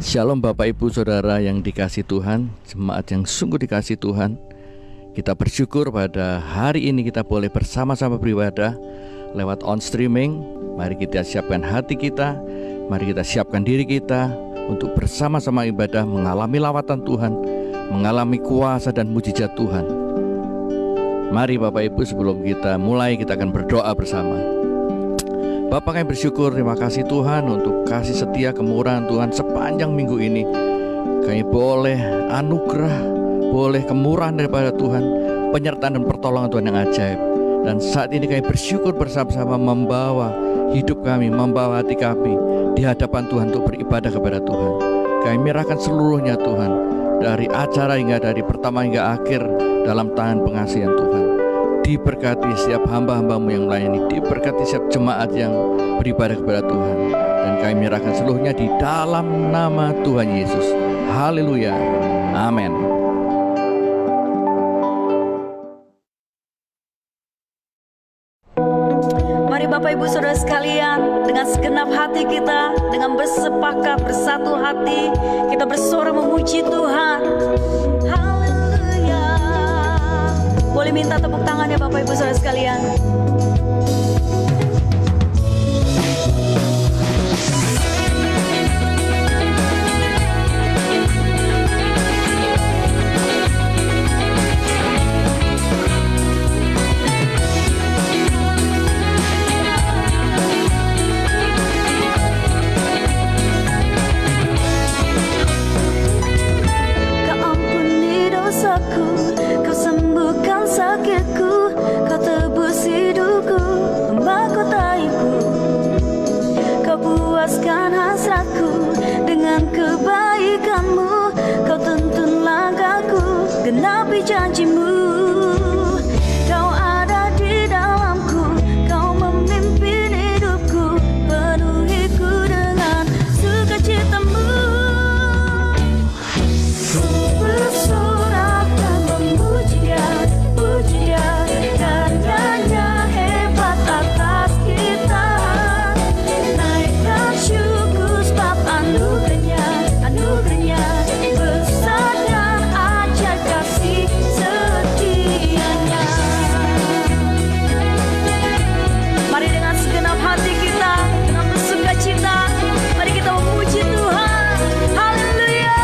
Shalom Bapak Ibu Saudara yang dikasihi Tuhan, jemaat yang sungguh dikasihi Tuhan. Kita bersyukur pada hari ini kita boleh bersama-sama beribadah lewat on streaming. Mari kita siapkan hati kita, mari kita siapkan diri kita untuk bersama-sama ibadah, mengalami lawatan Tuhan, mengalami kuasa dan mujizat Tuhan. Mari Bapak Ibu, sebelum kita mulai, kita akan berdoa bersama. Bapak, kami bersyukur, terima kasih Tuhan untuk kasih setia kemurahan Tuhan sepanjang minggu ini. Kami boleh anugerah, boleh kemurahan daripada Tuhan, penyertaan dan pertolongan Tuhan yang ajaib. Dan saat ini kami bersyukur bersama-sama membawa hidup kami, membawa hati kami di hadapan Tuhan untuk beribadah kepada Tuhan. Kami menyerahkan seluruhnya Tuhan, dari acara hingga dari pertama hingga akhir dalam tangan pengasihan Tuhan. Diberkati setiap hamba-hambamu yang melayani, diberkati setiap jemaat yang beribadah kepada Tuhan. Dan kami menyerahkan seluruhnya di dalam nama Tuhan Yesus. Haleluya, amin. Mari Bapak Ibu Saudara sekalian, dengan segenap hati kita, dengan bersepakat bersatu hati, kita bersorak memuji Tuhan. Haleluya. Boleh minta tepuk tangan ya Bapak Ibu Saudara sekalian. Genapi janjimu, kau ada di dalamku, kau memimpin hidupku, penuhiku dengan sukacitamu. Ku bersorak dan memuji Dia, puji Dia, karyanya hebat atas kita. Naikkan syukur sebab anugerahnya, anugerahnya besar dan ajaib kasih setianya. Mari dengan segenap hati kita, dengan bersukacita, mari kita memuji Tuhan. Haleluya.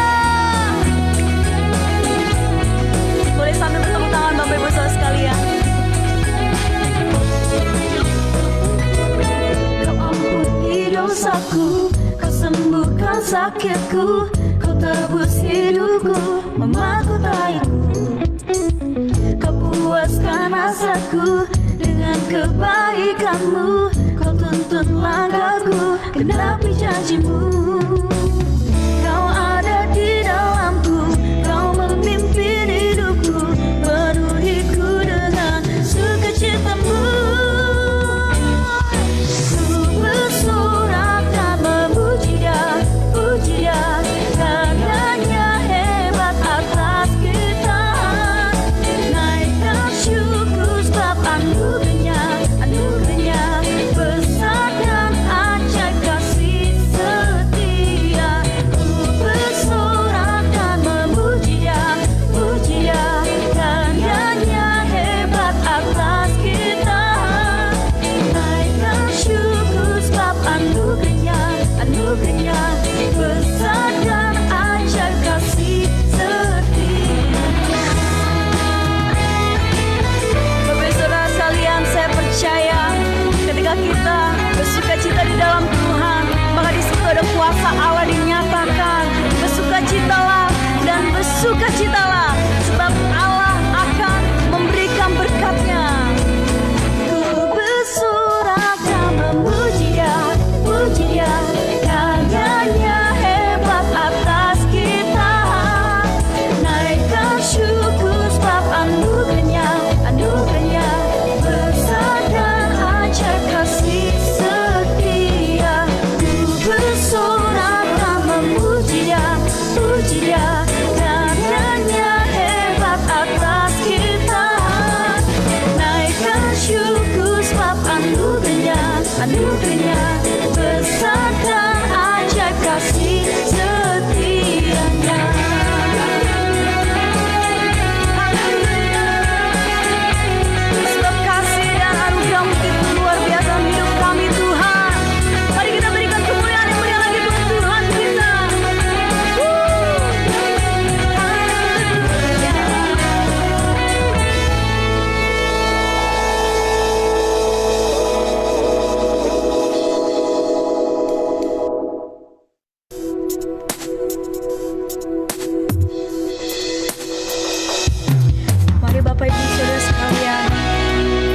Boleh sambil bertepuk tangan Bapak Ibu Saudara sekalian. Kau ampuni dosaku, kau sembuhkan sakitku, kau tebus hidupku, memahkotaiku. Kau puaskan hasratku dengan kebaikanmu, kau tuntun langkahku, genapi janjimu. Kau ada di dalamku, kau memimpin hidupku, penuhiku dengan sukacitamu. Ku bersorak dan memuji Dia, puji Dia, karyanya hebat atas kita. Naikkan syukur sebab anugerahnya, anugerahnya besar dan ajaib kasih setia. Mari Bapak Ibu Saudara sekalian,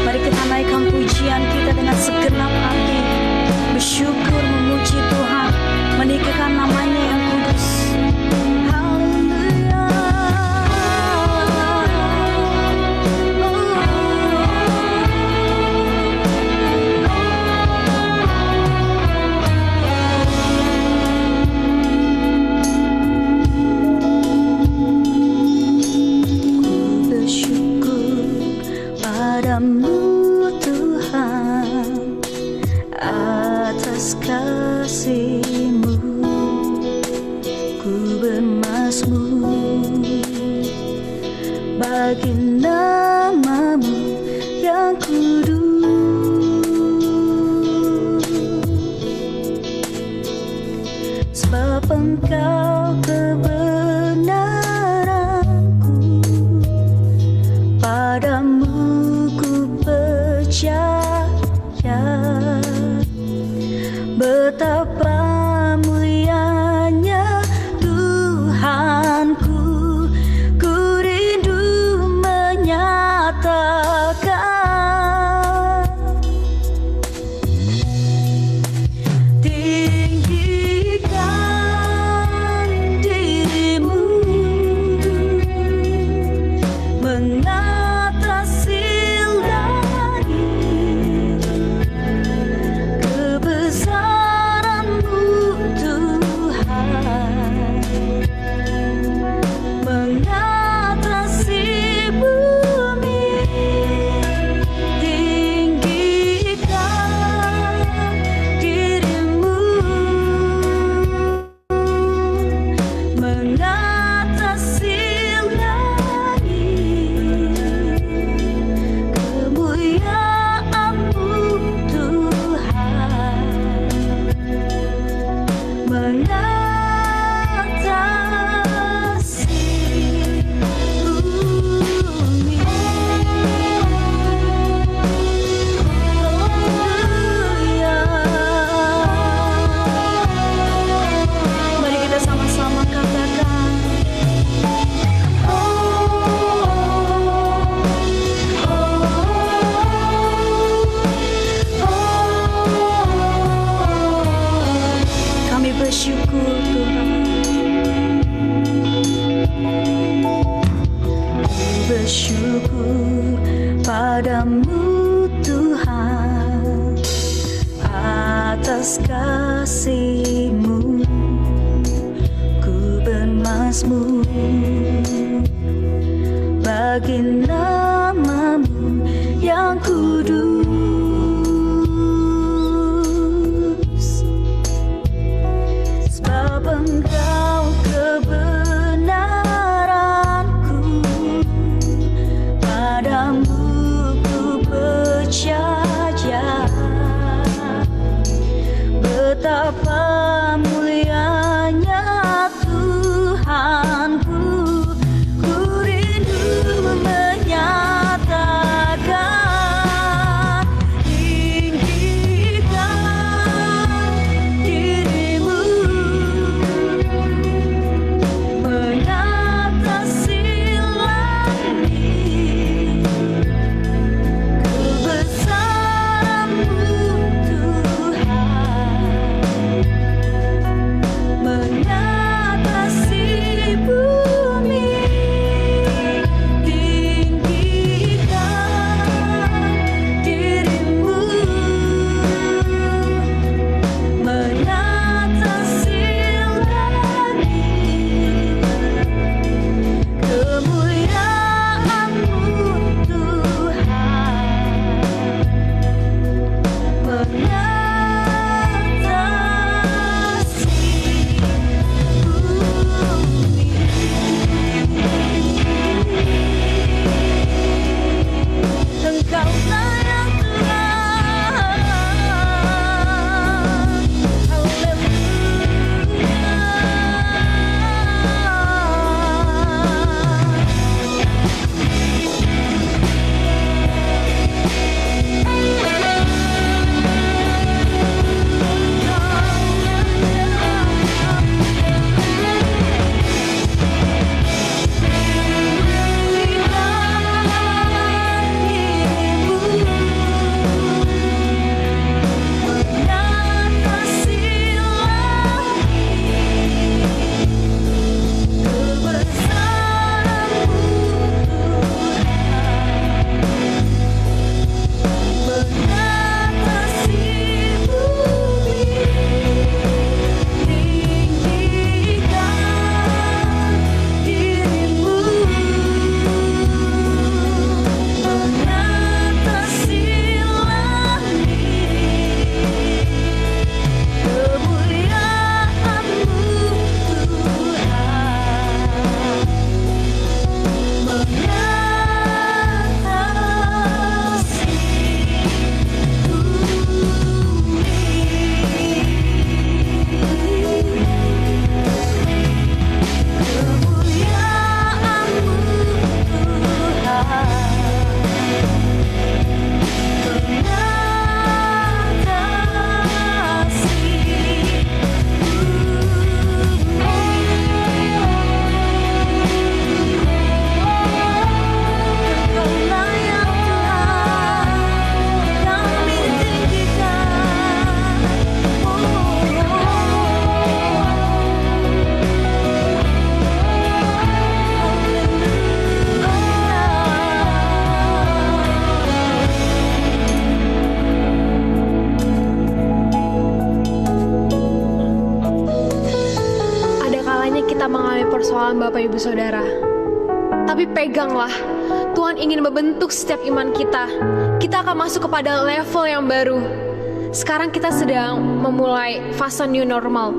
mari kita naikkan pujian kita dengan segenap hati, bersyukur memuji Tuhan, meninggikan namanya yang kudus. Haleluya. Ku bersyukur padamu Tuhan atas kasih-Mu, ku bermazmur bagi nama-Mu yang kudus, sebab Engkau kebenaranku, padamu ku percaya. Betapa mulianya Tuhanku, ku rindu menyatakan. Tinggikan diri-Mu mengatasi langit, kebesaran-Mu Tuhan mengatasi bumi. Tinggikan diri-Mu mengatasi langit, kemuliaan-Mu Tuhan mengatasi bumi. Haleluya. Mari kita sama-sama katakan, kami bersyukur Tuhan, bersyukur padamu Tuhan atas kasih-Mu, ku bermazmur bagi nama-Mu yang kudus, sebab Engkau kebenaranku, padamu ku percaya. Betapa mulianya Tuhanku, ku rindu menyatakan. Tinggikan diri-Mu kita mengalami persoalan Bapak Ibu Saudara. Tapi peganglah, Tuhan ingin membentuk setiap iman kita. Kita akan masuk kepada level yang baru. Sekarang kita sedang memulai fase new normal.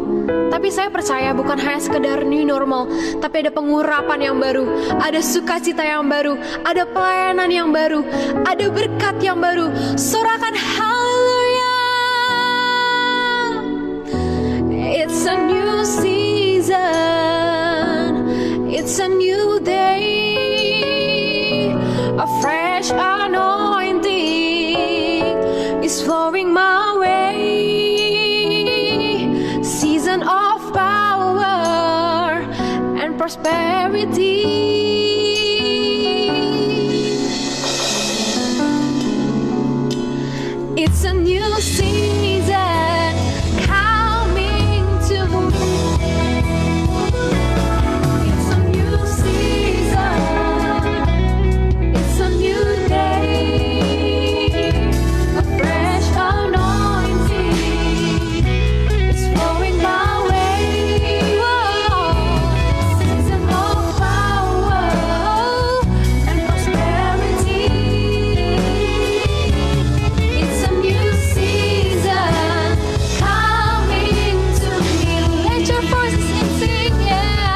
Tapi saya percaya bukan hanya sekedar new normal, tapi ada pengurapan yang baru, ada sukacita yang baru, ada pelayanan yang baru, ada berkat yang baru. Sorakan haleluya. It's a new season, it's a new day, a fresh anointing is flowing my way. Season of power and prosperity. It's a new season coming to me. It's a new season, it's a new day, a fresh anointing is flowing my way. Whoa. Season of power and prosperity. It's a new season coming to me. Let your voices sing, yeah.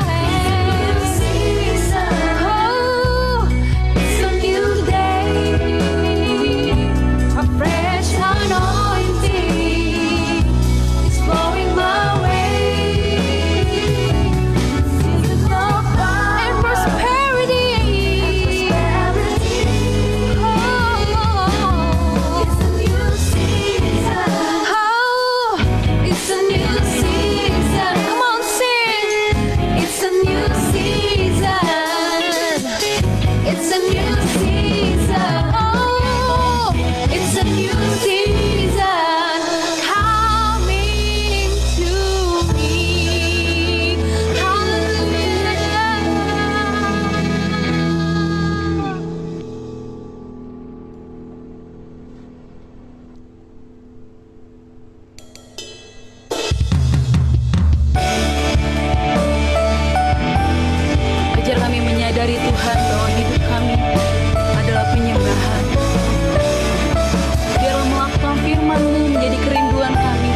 Oh, it's a new day, a fresh anointing is flowing my way. Season of power and prosperity. Oh, it's a new season. Oh, it's a new season. Come on, sing. It's a new season. It's a new season. Oh, it's a new season coming to me. Hallelujah. Ajar kami menyadari Tuhan bahwa hidup kami adalah penyembahan. Biarlah melakukan firman-Mu menjadi kerinduan kami.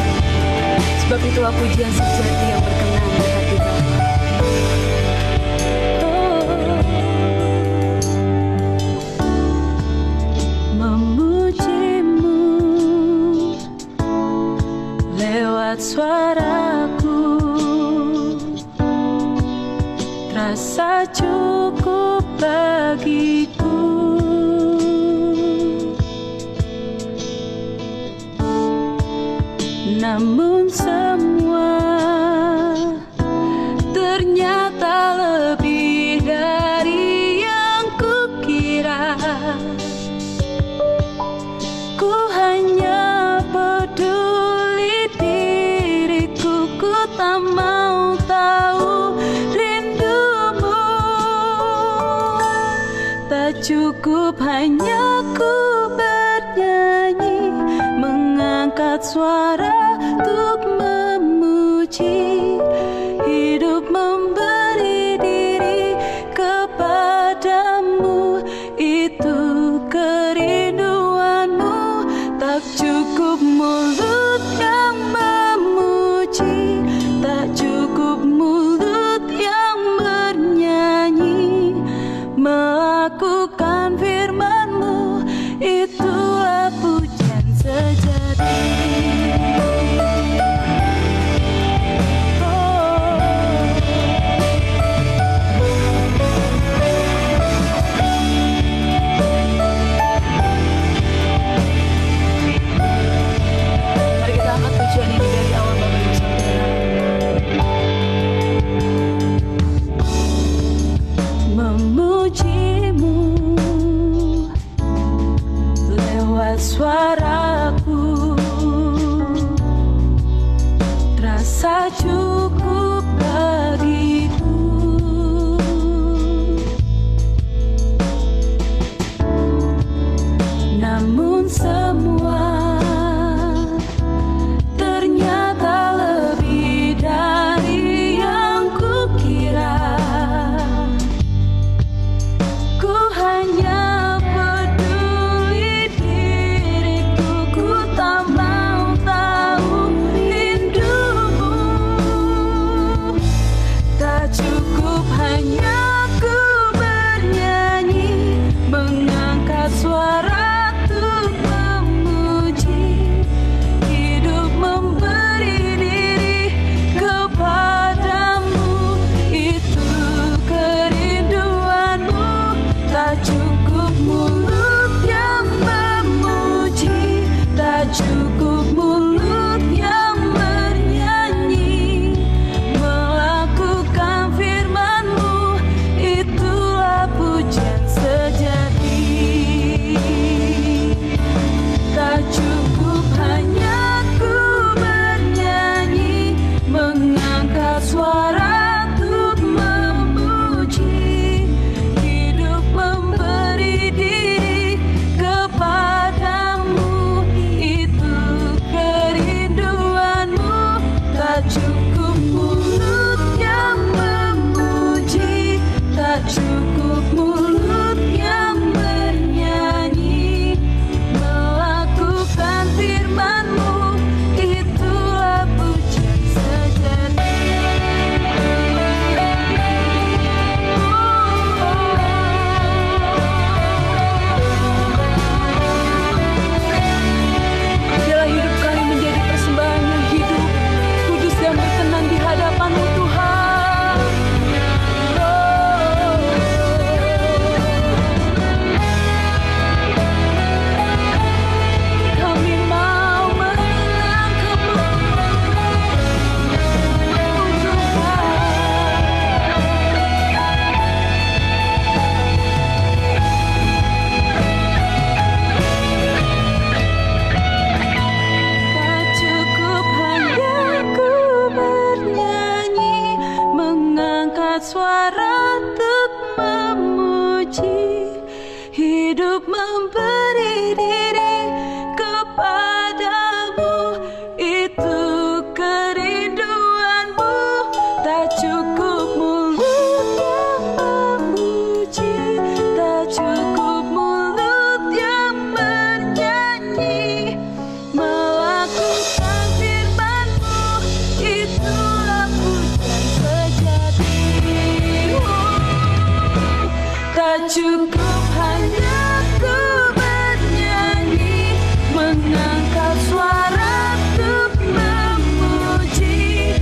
Sebab itulah pujian sejati yang berkenan di hati Bapa. Memujimu lewat suaraku terasa cukup bagiku. Namun semua ternyata lebih dari yang kukira. Ku hanya peduli diriku, ku tak mau tahu rindumu. Tak cukup hanya ku bernyanyi, mengangkat suara untuk memuji. Hidup memberi diri kepadamu, itu kerinduanmu. Tak cukup mulut yang memuji, tak cukup mulut yang bernyanyi. Melakukan firman-Mu, itulah pujian sejati. Oh, suara untuk memuji, hidup memberi diri kepadamu. Itu kerinduanmu, tak cukup mulut yang memuji, tak cukup mulut yang bernyanyi. Melakukan firman-Mu, itulah pujian sejati. Tak cukup hanya ku bernyanyi, mengangkat suara untuk memuji,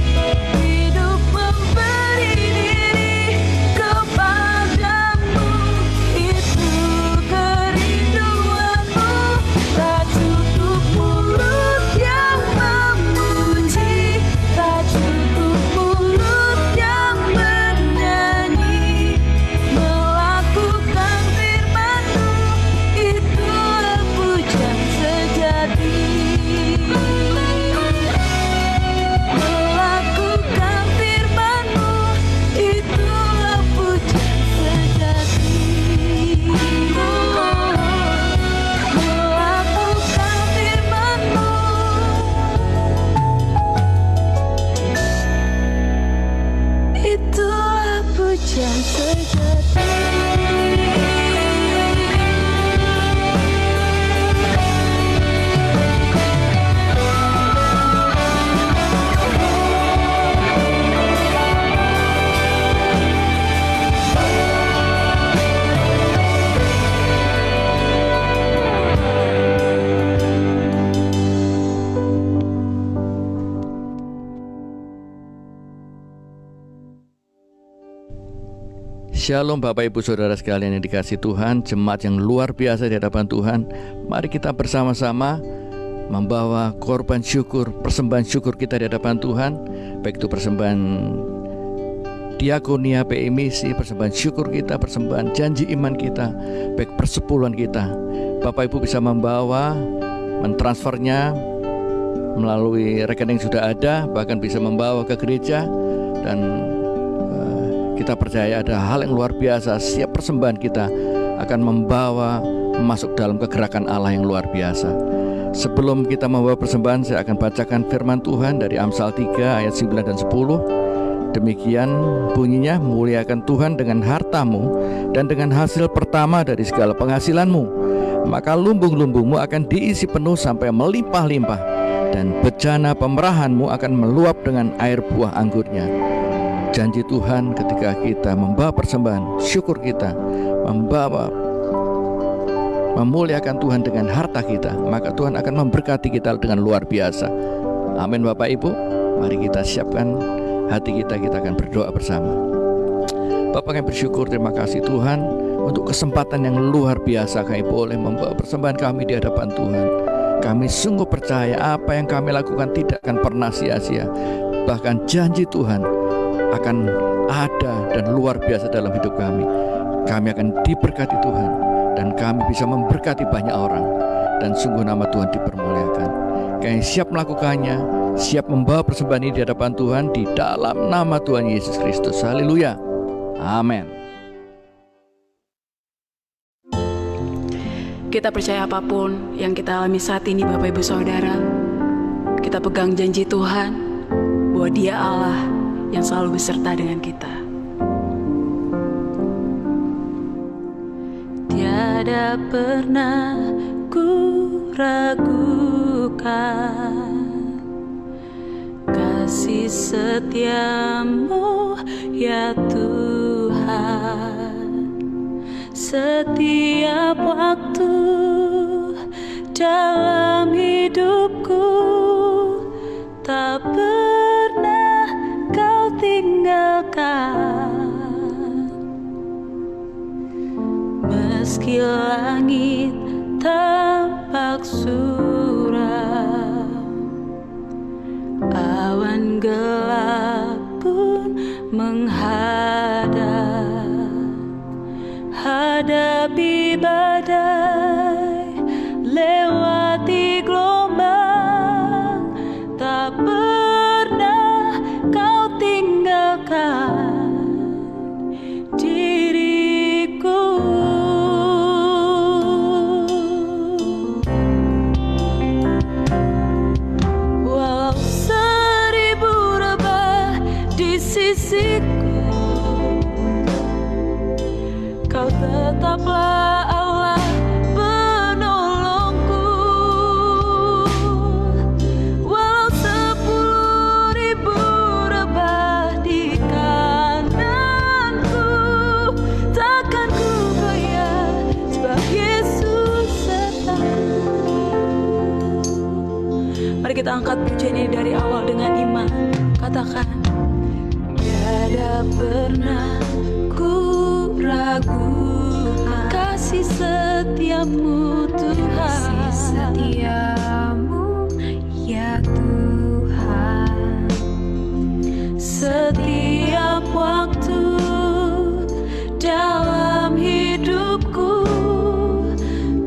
hidup memberi diri kepadamu. Itu kerinduanmu, tak cukup mulut yang memuji, tak cukup mulut yang bernyanyi. Melakukan firman-Mu, itulah pujian sejati. Melakukan firman-Mu, itulah pujian sejati. Melakukan firman-Mu, itulah pujian sejati. Shalom Bapak Ibu Saudara sekalian yang dikasihi Tuhan, jemaat yang luar biasa di hadapan Tuhan. Mari kita bersama-sama membawa korban syukur, persembahan syukur kita di hadapan Tuhan. Baik itu persembahan diakonia PI Misi, persembahan syukur kita, persembahan janji iman kita, baik persepuluhan kita. Bapak Ibu bisa membawa, mentransfernya melalui rekening sudah ada, bahkan bisa membawa ke gereja. Dan kita percaya ada hal yang luar biasa. Setiap persembahan kita akan membawa masuk dalam kegerakan Allah yang luar biasa. Sebelum kita membawa persembahan, saya akan bacakan firman Tuhan dari Amsal 3 ayat 9 dan 10. Demikian bunyinya, muliakan Tuhan dengan hartamu dan dengan hasil pertama dari segala penghasilanmu, maka lumbung-lumbungmu akan diisi penuh sampai melimpah-limpah, dan bejana pemerahanmu akan meluap dengan air buah anggurnya. Janji Tuhan ketika kita membawa persembahan syukur kita, memuliakan Tuhan dengan harta kita, maka Tuhan akan memberkati kita dengan luar biasa. Amin Bapak Ibu. Mari kita siapkan hati kita, kita akan berdoa bersama. Bapak kami bersyukur, terima kasih Tuhan untuk kesempatan yang luar biasa kami boleh membawa persembahan kami di hadapan Tuhan. Kami sungguh percaya apa yang kami lakukan tidak akan pernah sia-sia. Bahkan janji Tuhan akan ada dan luar biasa dalam hidup kami. Kami akan diberkati Tuhan, dan kami bisa memberkati banyak orang, dan sungguh nama Tuhan dipermuliakan. Kami siap melakukannya, siap membawa persembahan ini di hadapan Tuhan di dalam nama Tuhan Yesus Kristus. Haleluya. Amin. Kita percaya apapun yang kita alami saat ini Bapak Ibu Saudara, kita pegang janji Tuhan bahwa Dia Allah yang selalu beserta dengan kita. Tiada pernah ku ragukan kasih setiamu ya Tuhan. Setiap waktu dalam hidupku tak pernah Kau tinggalkan. Meski langit tampak suram, awan gelap pun menghadap, hadapi badai, lewati gelombang, tak pernah Kau tinggalkan. sisiku. Kau tetaplah Allah penolongku. Walau 10.000 rebah di kananku, takkan ku goyah, sebab Yesus sertaku. Mari kita angkat pujian ini dari awal dengan iman. Katakan, tiada pernah ku ragu kasih setiamu Tuhan. Kasih setiamu ya Tuhan. Setiap waktu dalam hidupku,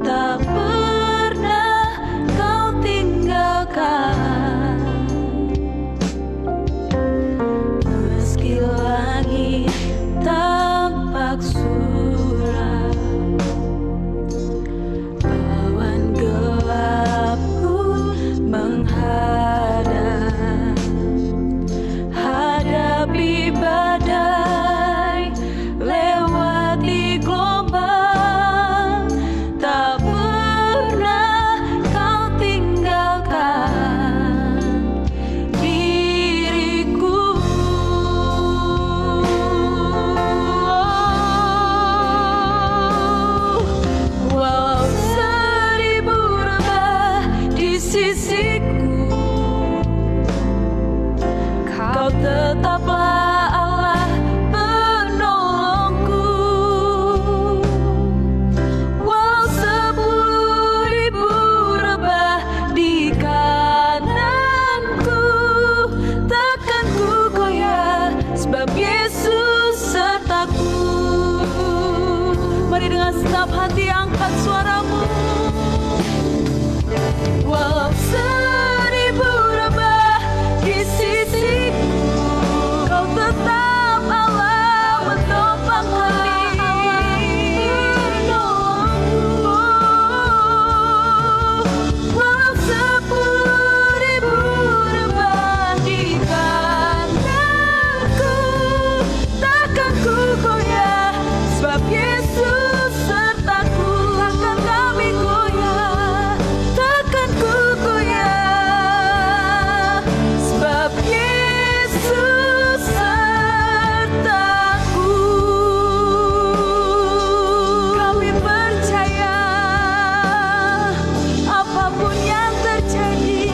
tak pernah kau tinggalkan. Meski langit tampak suram, awan gelap pun menghadap. Hadapi badai, lewati gelombang, tak pernah kau tinggalkan diriku. Walau 1000 rebah di sisiku, kau tetaplah Allah penolongku. Walau 10.000 rebah di kananku, takkan ku goyah, sebab Yesus sertaku. Mari dengan segenap hati angkat suaramu. Walau 1000 rebah di sisiku, kau tetap Allah menopang kami. Walau 10.000 rebah di kananku, takkan ku goyah, sebab Yesus sertaku. Takkan kami goyah, takkan ku goyah, sebab Yesus sertaku. Kami percaya apapun yang terjadi,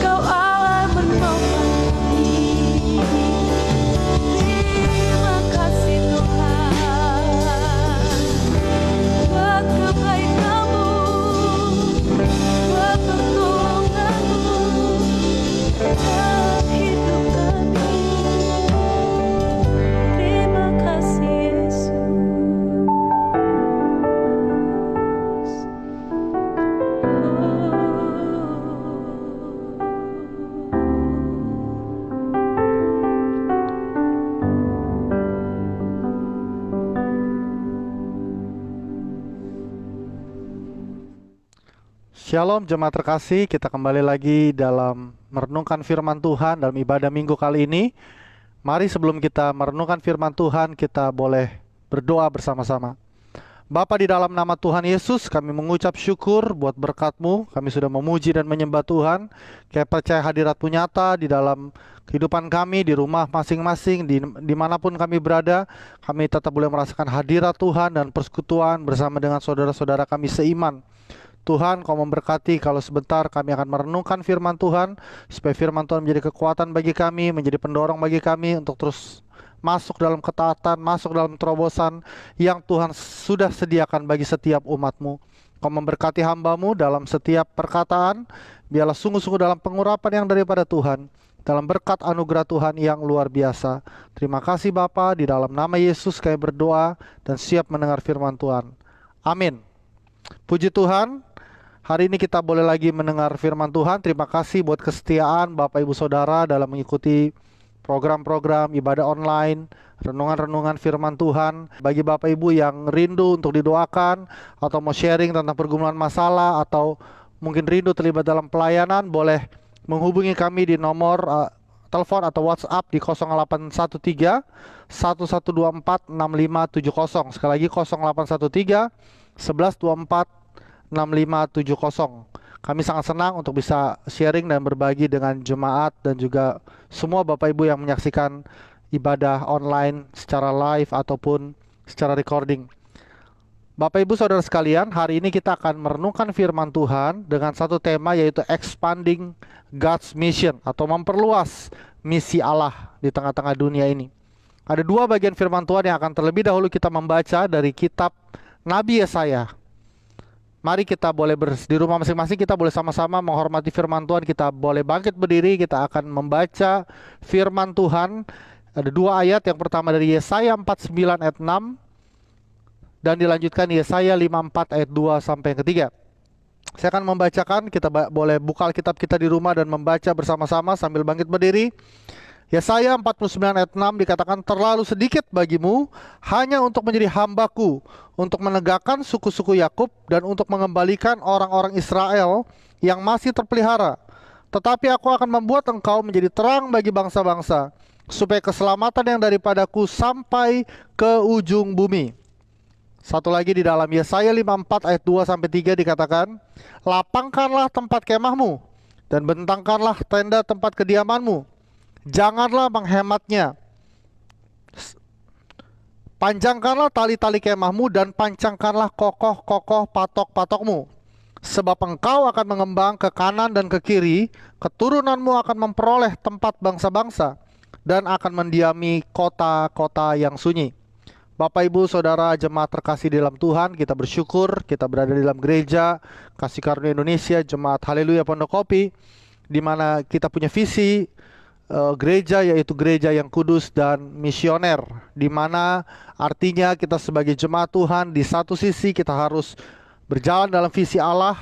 Kau Allah menopang kami. Terima kasih Tuhan buat kebaikan-Mu, buat pertolongan-Mu dalam hidup kami. Terima kasih Yesus. Shalom jemaat terkasih, kita kembali lagi dalam merenungkan firman Tuhan dalam ibadah minggu kali ini. Mari sebelum kita merenungkan firman Tuhan, kita boleh berdoa bersama-sama. Bapa, di dalam nama Tuhan Yesus, kami mengucap syukur buat berkat-Mu. Kami sudah memuji dan menyembah Tuhan. Kami percaya hadirat-Mu nyata di dalam kehidupan kami, di rumah masing-masing, dimanapun kami berada. Kami tetap boleh merasakan hadirat Tuhan dan persekutuan bersama dengan saudara-saudara kami seiman. Tuhan, Kau memberkati kalau sebentar kami akan merenungkan firman Tuhan, supaya firman Tuhan menjadi kekuatan bagi kami, menjadi pendorong bagi kami untuk terus masuk dalam ketaatan, masuk dalam terobosan yang Tuhan sudah sediakan bagi setiap umat-Mu. Kau memberkati hamba-Mu dalam setiap perkataan, biarlah sungguh-sungguh dalam pengurapan yang daripada Tuhan, dalam berkat anugerah Tuhan yang luar biasa. Terima kasih Bapa, di dalam nama Yesus kami berdoa dan siap mendengar firman Tuhan. Amin. Puji Tuhan, hari ini kita boleh lagi mendengar firman Tuhan. Terima kasih buat kesetiaan Bapak Ibu Saudara dalam mengikuti program-program ibadah online, renungan-renungan firman Tuhan. Bagi Bapak Ibu yang rindu untuk didoakan, atau mau sharing tentang pergumulan masalah, atau mungkin rindu terlibat dalam pelayanan, boleh menghubungi kami di nomor telepon atau WhatsApp di 0813 1124 6570. Sekali lagi 0813 1124 6570. Kami sangat senang untuk bisa sharing dan berbagi dengan jemaat dan juga semua Bapak Ibu yang menyaksikan ibadah online secara live ataupun secara recording. Bapak Ibu Saudara sekalian, hari ini kita akan merenungkan firman Tuhan dengan satu tema, yaitu expanding God's mission atau memperluas misi Allah di tengah-tengah dunia ini. Ada dua bagian firman Tuhan yang akan terlebih dahulu kita membaca dari kitab Nabi Yesaya. Mari kita boleh di rumah masing-masing, kita boleh sama-sama menghormati firman Tuhan. Kita boleh bangkit berdiri, kita akan membaca firman Tuhan. Ada dua ayat, yang pertama dari Yesaya 49 ayat 6 dan dilanjutkan Yesaya 54 ayat 2 sampai yang ketiga. Saya akan membacakan, kita boleh buka Alkitab kita di rumah dan membaca bersama-sama sambil bangkit berdiri. Yesaya 49 ayat 6 dikatakan, terlalu sedikit bagimu hanya untuk menjadi hambaku, untuk menegakkan suku-suku Yakub dan untuk mengembalikan orang-orang Israel yang masih terpelihara. Tetapi aku akan membuat engkau menjadi terang bagi bangsa-bangsa, supaya keselamatan yang daripadaku sampai ke ujung bumi. Satu lagi di dalam Yesaya 54 ayat 2 sampai 3 dikatakan, lapangkanlah tempat kemahmu dan bentangkanlah tenda tempat kediamanmu. Janganlah menghematnya. Panjangkanlah tali-tali kemahmu dan pancangkanlah kokoh-kokoh patok-patokmu. Sebab engkau akan mengembang ke kanan dan ke kiri, keturunanmu akan memperoleh tempat bangsa-bangsa dan akan mendiami kota-kota yang sunyi. Bapak Ibu Saudara jemaat terkasih di dalam Tuhan, kita bersyukur kita berada di dalam gereja Kasih Karunia Indonesia, Jemaat Haleluya Pondok Kopi, di mana kita punya visi gereja, yaitu gereja yang kudus dan misioner, di mana artinya kita sebagai jemaat Tuhan, di satu sisi kita harus berjalan dalam visi Allah,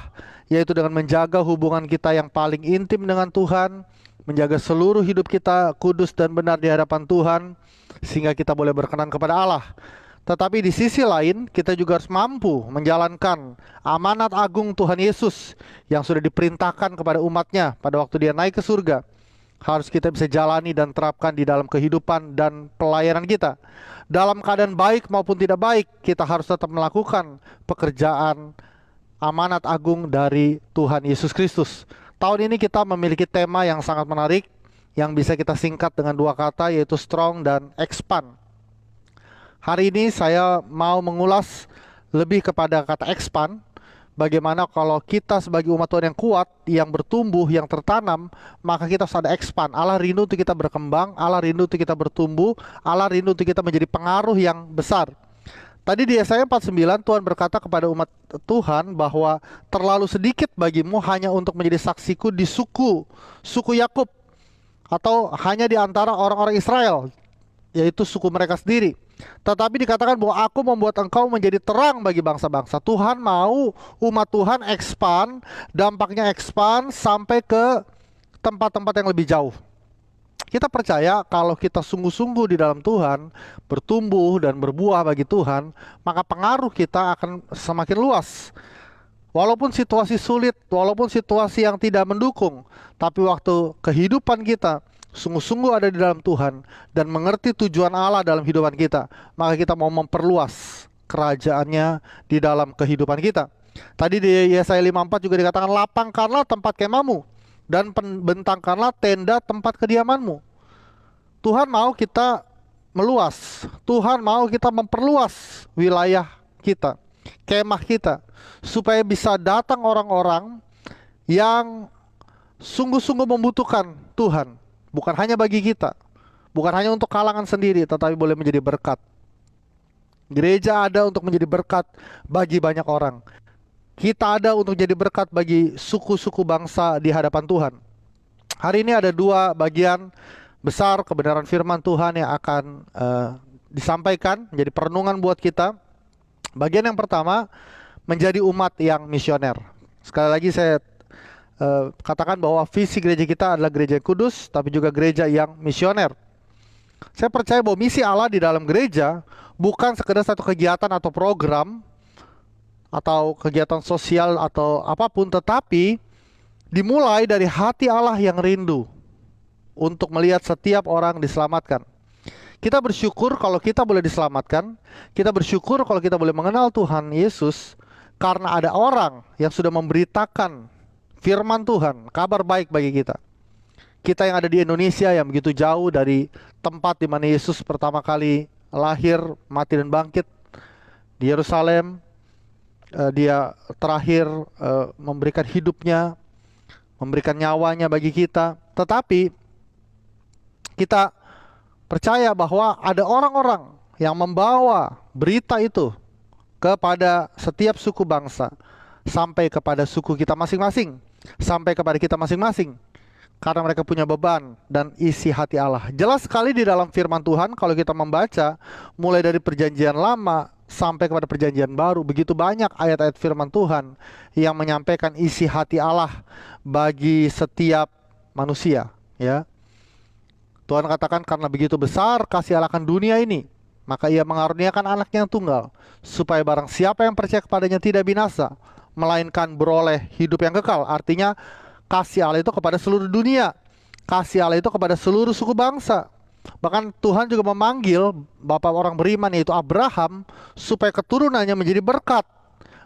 yaitu dengan menjaga hubungan kita yang paling intim dengan Tuhan, menjaga seluruh hidup kita kudus dan benar di hadapan Tuhan, sehingga kita boleh berkenan kepada Allah. Tetapi di sisi lain, kita juga harus mampu menjalankan amanat agung Tuhan Yesus yang sudah diperintahkan kepada umatnya pada waktu dia naik ke surga. Harus kita bisa jalani dan terapkan di dalam kehidupan dan pelayanan kita. Dalam keadaan baik maupun tidak baik, kita harus tetap melakukan pekerjaan amanat agung dari Tuhan Yesus Kristus. Tahun ini kita memiliki tema yang sangat menarik, yang bisa kita singkat dengan dua kata, yaitu strong dan expand. Hari ini saya mau mengulas lebih kepada kata expand. Bagaimana kalau kita sebagai umat Tuhan yang kuat, yang bertumbuh, yang tertanam, maka kita harus ada expand. Allah rindu untuk kita berkembang, Allah rindu untuk kita bertumbuh, Allah rindu untuk kita menjadi pengaruh yang besar. Tadi di Yesaya 49 Tuhan berkata kepada umat Tuhan bahwa terlalu sedikit bagimu hanya untuk menjadi saksiku di suku Yakub, atau hanya di antara orang-orang Israel, yaitu suku mereka sendiri. Tetapi dikatakan bahwa aku membuat engkau menjadi terang bagi bangsa-bangsa. Tuhan mau umat Tuhan expand, dampaknya expand sampai ke tempat-tempat yang lebih jauh. Kita percaya kalau kita sungguh-sungguh di dalam Tuhan, bertumbuh dan berbuah bagi Tuhan, maka pengaruh kita akan semakin luas. Walaupun situasi sulit, walaupun situasi yang tidak mendukung, tapi waktu kehidupan kita sungguh-sungguh ada di dalam Tuhan dan mengerti tujuan Allah dalam kehidupan kita, maka kita mau memperluas kerajaannya di dalam kehidupan kita. Tadi di Yesaya 54 juga dikatakan, lapangkanlah tempat kemahmu dan bentangkanlah tenda tempat kediamanmu. Tuhan mau kita meluas, Tuhan mau kita memperluas wilayah kita, kemah kita, supaya bisa datang orang-orang yang sungguh-sungguh membutuhkan Tuhan. Bukan hanya bagi kita, bukan hanya untuk kalangan sendiri, tetapi boleh menjadi berkat. Gereja ada untuk menjadi berkat bagi banyak orang. Kita ada untuk jadi berkat bagi suku-suku bangsa di hadapan Tuhan. Hari ini ada dua bagian besar kebenaran firman Tuhan yang akan disampaikan menjadi perenungan buat kita. Bagian yang pertama, menjadi umat yang misioner. Sekali lagi saya katakan bahwa visi gereja kita adalah gereja yang kudus, tapi juga gereja yang misioner. Saya percaya bahwa misi Allah di dalam gereja bukan sekedar satu kegiatan atau program atau kegiatan sosial atau apapun, tetapi dimulai dari hati Allah yang rindu. untuk melihat setiap orang diselamatkan. Kita bersyukur kalau kita boleh diselamatkan. Kita bersyukur kalau kita boleh mengenal Tuhan Yesus, karena ada orang yang sudah memberitakan firman Tuhan, kabar baik bagi kita. Kita yang ada di Indonesia, yang begitu jauh dari tempat di mana Yesus pertama kali lahir, mati dan bangkit di Yerusalem. Dia terakhir memberikan hidupnya, memberikan nyawanya bagi kita. Tetapi kita percaya bahwa ada orang-orang yang membawa berita itu kepada setiap suku bangsa, sampai kepada suku kita masing-masing, sampai kepada kita masing-masing, karena mereka punya beban dan isi hati Allah. Jelas sekali di dalam firman Tuhan, kalau kita membaca mulai dari perjanjian lama sampai kepada perjanjian baru, begitu banyak ayat-ayat firman Tuhan yang menyampaikan isi hati Allah bagi setiap manusia, ya. Tuhan katakan, karena begitu besar kasih Allah akan dunia ini, maka ia mengaruniakan anaknya yang tunggal, supaya barang siapa yang percaya kepadanya tidak binasa, melainkan beroleh hidup yang kekal. Artinya kasih Allah itu kepada seluruh dunia, kasih Allah itu kepada seluruh suku bangsa. Bahkan Tuhan juga memanggil bapak orang beriman, yaitu Abraham, supaya keturunannya menjadi berkat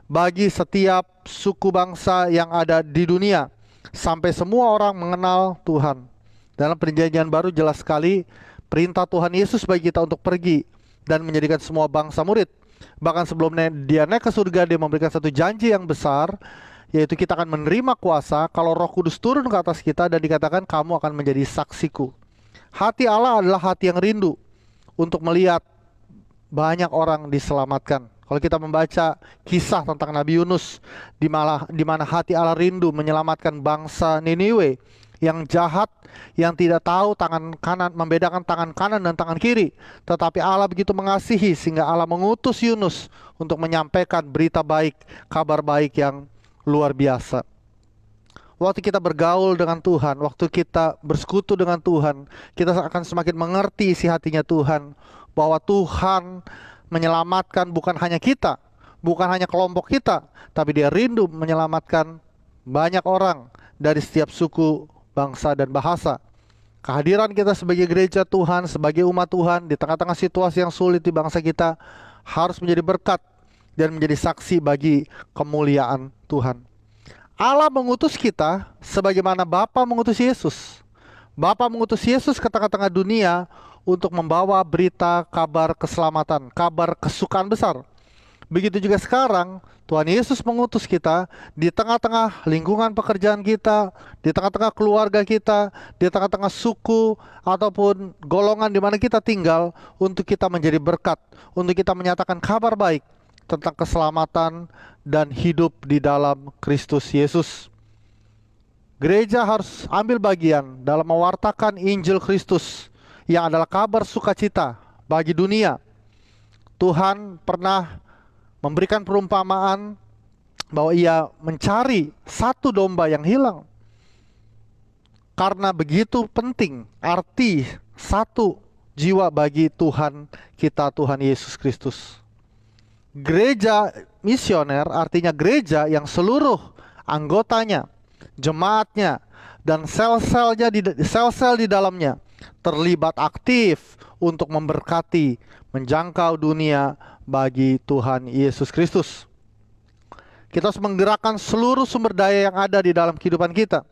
bagi setiap suku bangsa yang ada di dunia, sampai semua orang mengenal Tuhan. Dalam perjanjian baru jelas sekali perintah Tuhan Yesus bagi kita untuk pergi dan menjadikan semua bangsa murid. Bahkan sebelum dia naik ke surga, dia memberikan satu janji yang besar, yaitu kita akan menerima kuasa kalau Roh Kudus turun ke atas kita, dan dikatakan kamu akan menjadi saksiku. Hati Allah adalah hati yang rindu untuk melihat banyak orang diselamatkan. Kalau kita membaca kisah tentang Nabi Yunus, di mana hati Allah rindu menyelamatkan bangsa Niniwe yang jahat, yang tidak tahu tangan kanan, membedakan tangan kanan dan tangan kiri. Tetapi Allah begitu mengasihi sehingga Allah mengutus Yunus untuk menyampaikan berita baik, kabar baik yang luar biasa. Waktu kita bergaul dengan Tuhan, waktu kita bersekutu dengan Tuhan, kita akan semakin mengerti isi hatinya Tuhan, bahwa Tuhan menyelamatkan bukan hanya kita, bukan hanya kelompok kita, tapi Dia rindu menyelamatkan banyak orang dari setiap suku, bangsa dan bahasa. Kehadiran kita sebagai gereja Tuhan, sebagai umat Tuhan di tengah-tengah situasi yang sulit di bangsa kita, harus menjadi berkat dan menjadi saksi bagi kemuliaan Tuhan. Allah mengutus kita sebagaimana Bapa mengutus Yesus. Bapa mengutus Yesus ke tengah-tengah dunia untuk membawa berita kabar keselamatan, kabar kesukaan besar. Begitu juga sekarang Tuhan Yesus mengutus kita di tengah-tengah lingkungan pekerjaan kita, di tengah-tengah keluarga kita, di tengah-tengah suku ataupun golongan di mana kita tinggal, untuk kita menjadi berkat, untuk kita menyatakan kabar baik tentang keselamatan dan hidup di dalam Kristus Yesus. Gereja harus ambil bagian dalam mewartakan Injil Kristus yang adalah kabar sukacita bagi dunia. Tuhan pernah memberikan perumpamaan bahwa Ia mencari satu domba yang hilang. Karena begitu penting arti satu jiwa bagi Tuhan kita, Tuhan Yesus Kristus. Gereja misioner artinya gereja yang seluruh anggotanya, jemaatnya, dan sel-sel di dalamnya terlibat aktif untuk memberkati, menjangkau dunia bagi Tuhan Yesus Kristus. Kita harus menggerakkan seluruh sumber daya yang ada di dalam kehidupan kita.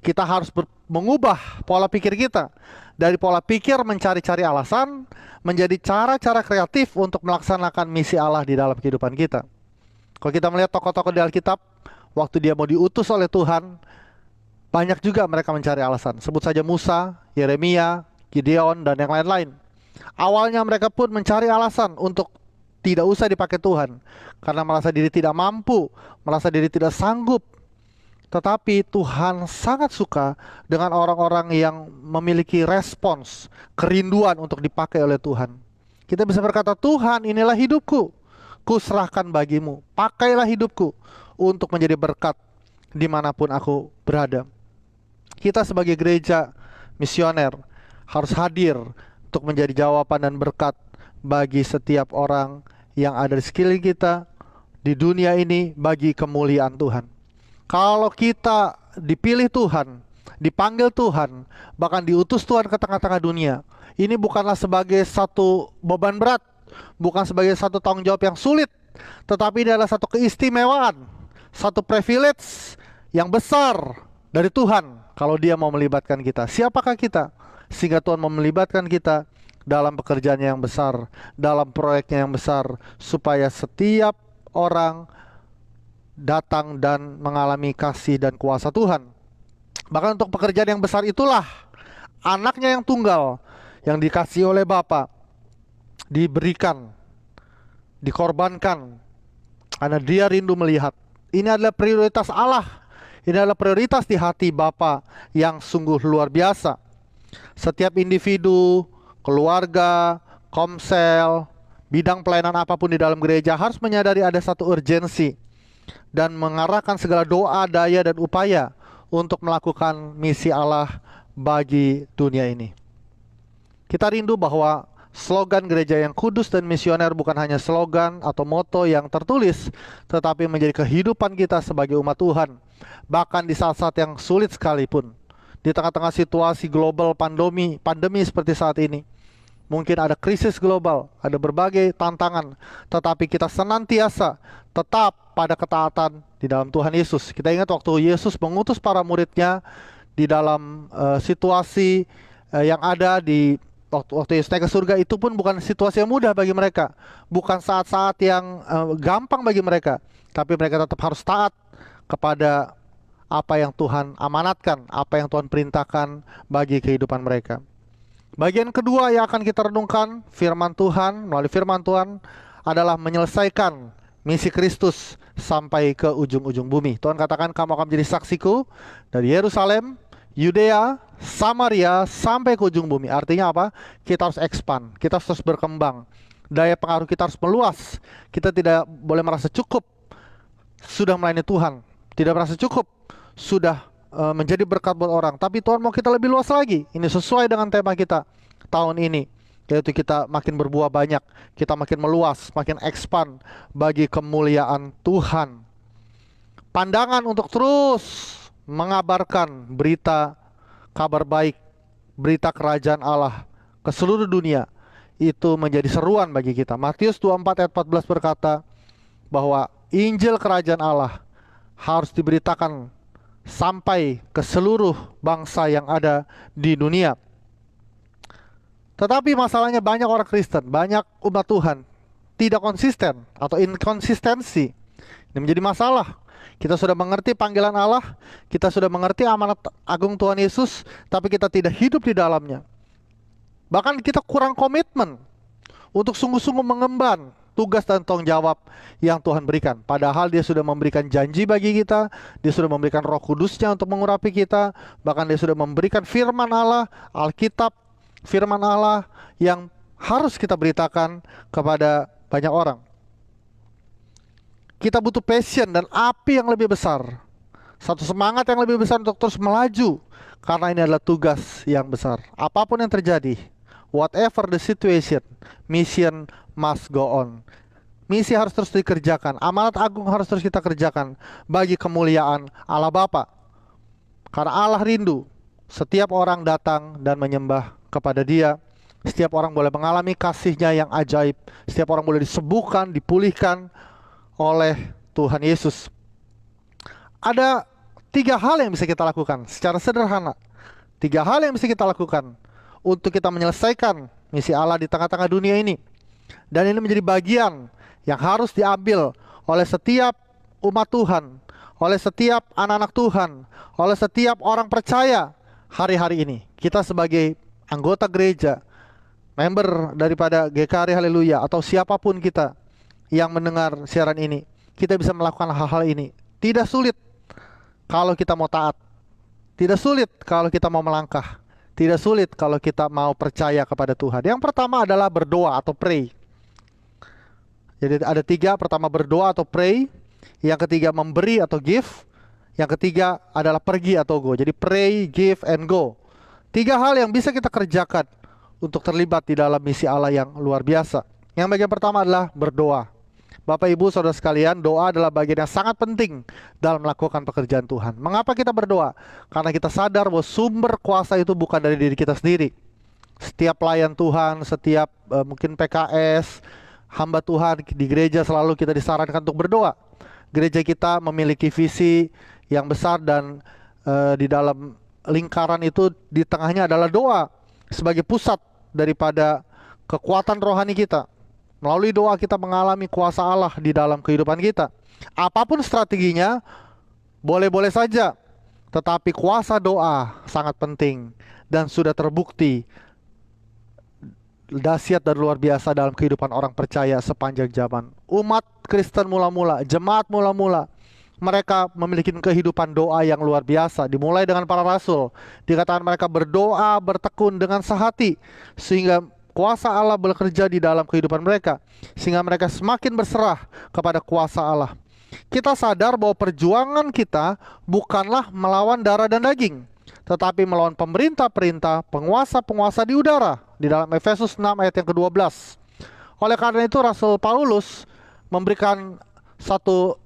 Kita harus mengubah pola pikir kita dari pola pikir mencari-cari alasan menjadi cara-cara kreatif untuk melaksanakan misi Allah di dalam kehidupan kita. Kalau kita melihat tokoh-tokoh di Alkitab, waktu dia mau diutus oleh Tuhan, banyak juga mereka mencari alasan. Sebut saja Musa, Yeremia, Gideon, dan yang lain-lain. Awalnya mereka pun mencari alasan untuk tidak usah dipakai Tuhan, karena merasa diri tidak mampu, merasa diri tidak sanggup. Tetapi Tuhan sangat suka dengan orang-orang yang memiliki respons, kerinduan untuk dipakai oleh Tuhan. Kita bisa berkata, Tuhan, inilah hidupku, kuserahkan bagimu, pakailah hidupku untuk menjadi berkat dimanapun aku berada. Kita sebagai gereja misioner harus hadir untuk menjadi jawaban dan berkat bagi setiap orang yang ada di sekeliling kita di dunia ini, bagi kemuliaan Tuhan. Kalau kita dipilih Tuhan dipanggil Tuhan, bahkan diutus Tuhan ke tengah-tengah dunia. Ini bukanlah sebagai satu beban berat, bukan sebagai satu tanggung jawab yang sulit, tetapi ini adalah satu keistimewaan, satu privilege yang besar dari Tuhan kalau Dia mau melibatkan kita. Siapakah kita? Sehingga Tuhan mau melibatkan kita dalam pekerjaannya yang besar, dalam proyeknya yang besar, supaya setiap orang datang dan mengalami kasih dan kuasa Tuhan. Bahkan untuk pekerjaan yang besar itulah anaknya yang tunggal, yang dikasihi oleh Bapa, diberikan, dikorbankan, karena Dia rindu melihat. Ini adalah prioritas Allah. Ini adalah prioritas di hati Bapa yang sungguh luar biasa. Setiap individu, keluarga, komsel, bidang pelayanan apapun di dalam gereja harus menyadari ada satu urgensi dan mengarahkan segala doa, daya, dan upaya untuk melakukan misi Allah bagi dunia ini. Kita rindu bahwa slogan gereja yang kudus dan misioner bukan hanya slogan atau moto yang tertulis, tetapi menjadi kehidupan kita sebagai umat Tuhan. Bahkan di saat-saat yang sulit sekalipun, di tengah-tengah situasi global pandemi seperti saat ini, mungkin ada krisis global, ada berbagai tantangan, tetapi kita senantiasa tetap pada ketaatan di dalam Tuhan Yesus. Kita ingat waktu Yesus mengutus para muridnya di dalam situasi yang ada di waktu Yesus naik ke surga, itu pun bukan situasi yang mudah bagi mereka, bukan saat-saat yang gampang bagi mereka, tapi mereka tetap harus taat kepada apa yang Tuhan amanatkan, apa yang Tuhan perintahkan bagi kehidupan mereka. Bagian kedua yang akan kita renungkan firman Tuhan, melalui firman Tuhan, adalah menyelesaikan misi Kristus sampai ke ujung-ujung bumi. Tuhan katakan, kamu akan menjadi saksiku dari Yerusalem, Yudea, Samaria, sampai ke ujung bumi. Artinya apa? Kita harus expand, kita harus terus berkembang. Daya pengaruh kita harus meluas. Kita tidak boleh merasa cukup sudah melayani Tuhan, tidak merasa cukup sudah menjadi berkat buat orang, tapi Tuhan mau kita lebih luas lagi. Ini sesuai dengan tema kita tahun ini, yaitu kita makin berbuah banyak, kita makin meluas, makin expand bagi kemuliaan Tuhan. Pandangan untuk terus mengabarkan berita kabar baik, berita kerajaan Allah ke seluruh dunia, itu menjadi seruan bagi kita. Matius 24 ayat 14 berkata bahwa Injil kerajaan Allah harus diberitakan sampai ke seluruh bangsa yang ada di dunia. Tetapi masalahnya banyak orang Kristen, banyak umat Tuhan tidak konsisten atau inkonsistensi. Ini menjadi masalah. Kita sudah mengerti panggilan Allah, kita sudah mengerti amanat agung Tuhan Yesus, tapi kita tidak hidup di dalamnya. Bahkan kita kurang komitmen untuk sungguh-sungguh mengemban tugas dan tanggung jawab yang Tuhan berikan. Padahal Dia sudah memberikan janji bagi kita, Dia sudah memberikan Roh Kudus-Nya untuk mengurapi kita, bahkan Dia sudah memberikan firman Allah, Alkitab, firman Allah yang harus kita beritakan kepada banyak orang. Kita butuh passion dan api yang lebih besar, satu semangat yang lebih besar untuk terus melaju, karena ini adalah tugas yang besar. Apapun yang terjadi, whatever the situation, mission must go on. Misi harus terus dikerjakan, amanat agung harus terus kita kerjakan bagi kemuliaan Allah Bapa. Karena Allah rindu setiap orang datang dan menyembah kepada Dia. Setiap orang boleh mengalami kasih-Nya yang ajaib. Setiap orang boleh disembuhkan, dipulihkan oleh Tuhan Yesus. Ada 3 hal yang bisa kita lakukan secara sederhana. 3 hal yang bisa kita lakukan untuk kita menyelesaikan misi Allah di tengah-tengah dunia ini. Dan ini menjadi bagian yang harus diambil oleh setiap umat Tuhan, oleh setiap anak-anak Tuhan, oleh setiap orang percaya hari-hari ini. Kita sebagai anggota gereja, member daripada GKRI Haleluya, atau siapapun kita yang mendengar siaran ini, kita bisa melakukan hal-hal ini. Tidak sulit kalau kita mau taat, tidak sulit kalau kita mau melangkah, tidak sulit kalau kita mau percaya kepada Tuhan. Yang pertama adalah berdoa atau pray. Jadi ada 3, pertama berdoa atau pray, yang ketiga memberi atau give, yang ketiga adalah pergi atau go. Jadi pray, give, and go. 3 hal yang bisa kita kerjakan untuk terlibat di dalam misi Allah yang luar biasa. Yang bagian pertama adalah berdoa. Bapak Ibu Saudara sekalian, doa adalah bagian yang sangat penting dalam melakukan pekerjaan Tuhan. Mengapa kita berdoa? Karena kita sadar bahwa sumber kuasa itu bukan dari diri kita sendiri. Setiap pelayan Tuhan, setiap mungkin PKS, hamba Tuhan di gereja, selalu kita disarankan untuk berdoa. Gereja kita memiliki visi yang besar, dan di dalam lingkaran itu di tengahnya adalah doa sebagai pusat daripada kekuatan rohani kita. Melalui doa kita mengalami kuasa Allah di dalam kehidupan kita. Apapun strateginya, boleh-boleh saja. Tetapi kuasa doa sangat penting dan sudah terbukti dahsyat dan luar biasa dalam kehidupan orang percaya sepanjang zaman. Umat Kristen mula-mula, jemaat mula-mula, mereka memiliki kehidupan doa yang luar biasa. Dimulai dengan para rasul. Dikatakan mereka berdoa, bertekun dengan sehati, sehingga kuasa Allah bekerja di dalam kehidupan mereka, sehingga mereka semakin berserah kepada kuasa Allah. Kita sadar bahwa perjuangan kita bukanlah melawan darah dan daging, tetapi melawan pemerintah-perintah, penguasa-penguasa di udara, di dalam Efesus 6 ayat yang ke-12. Oleh karena itu Rasul Paulus memberikan satu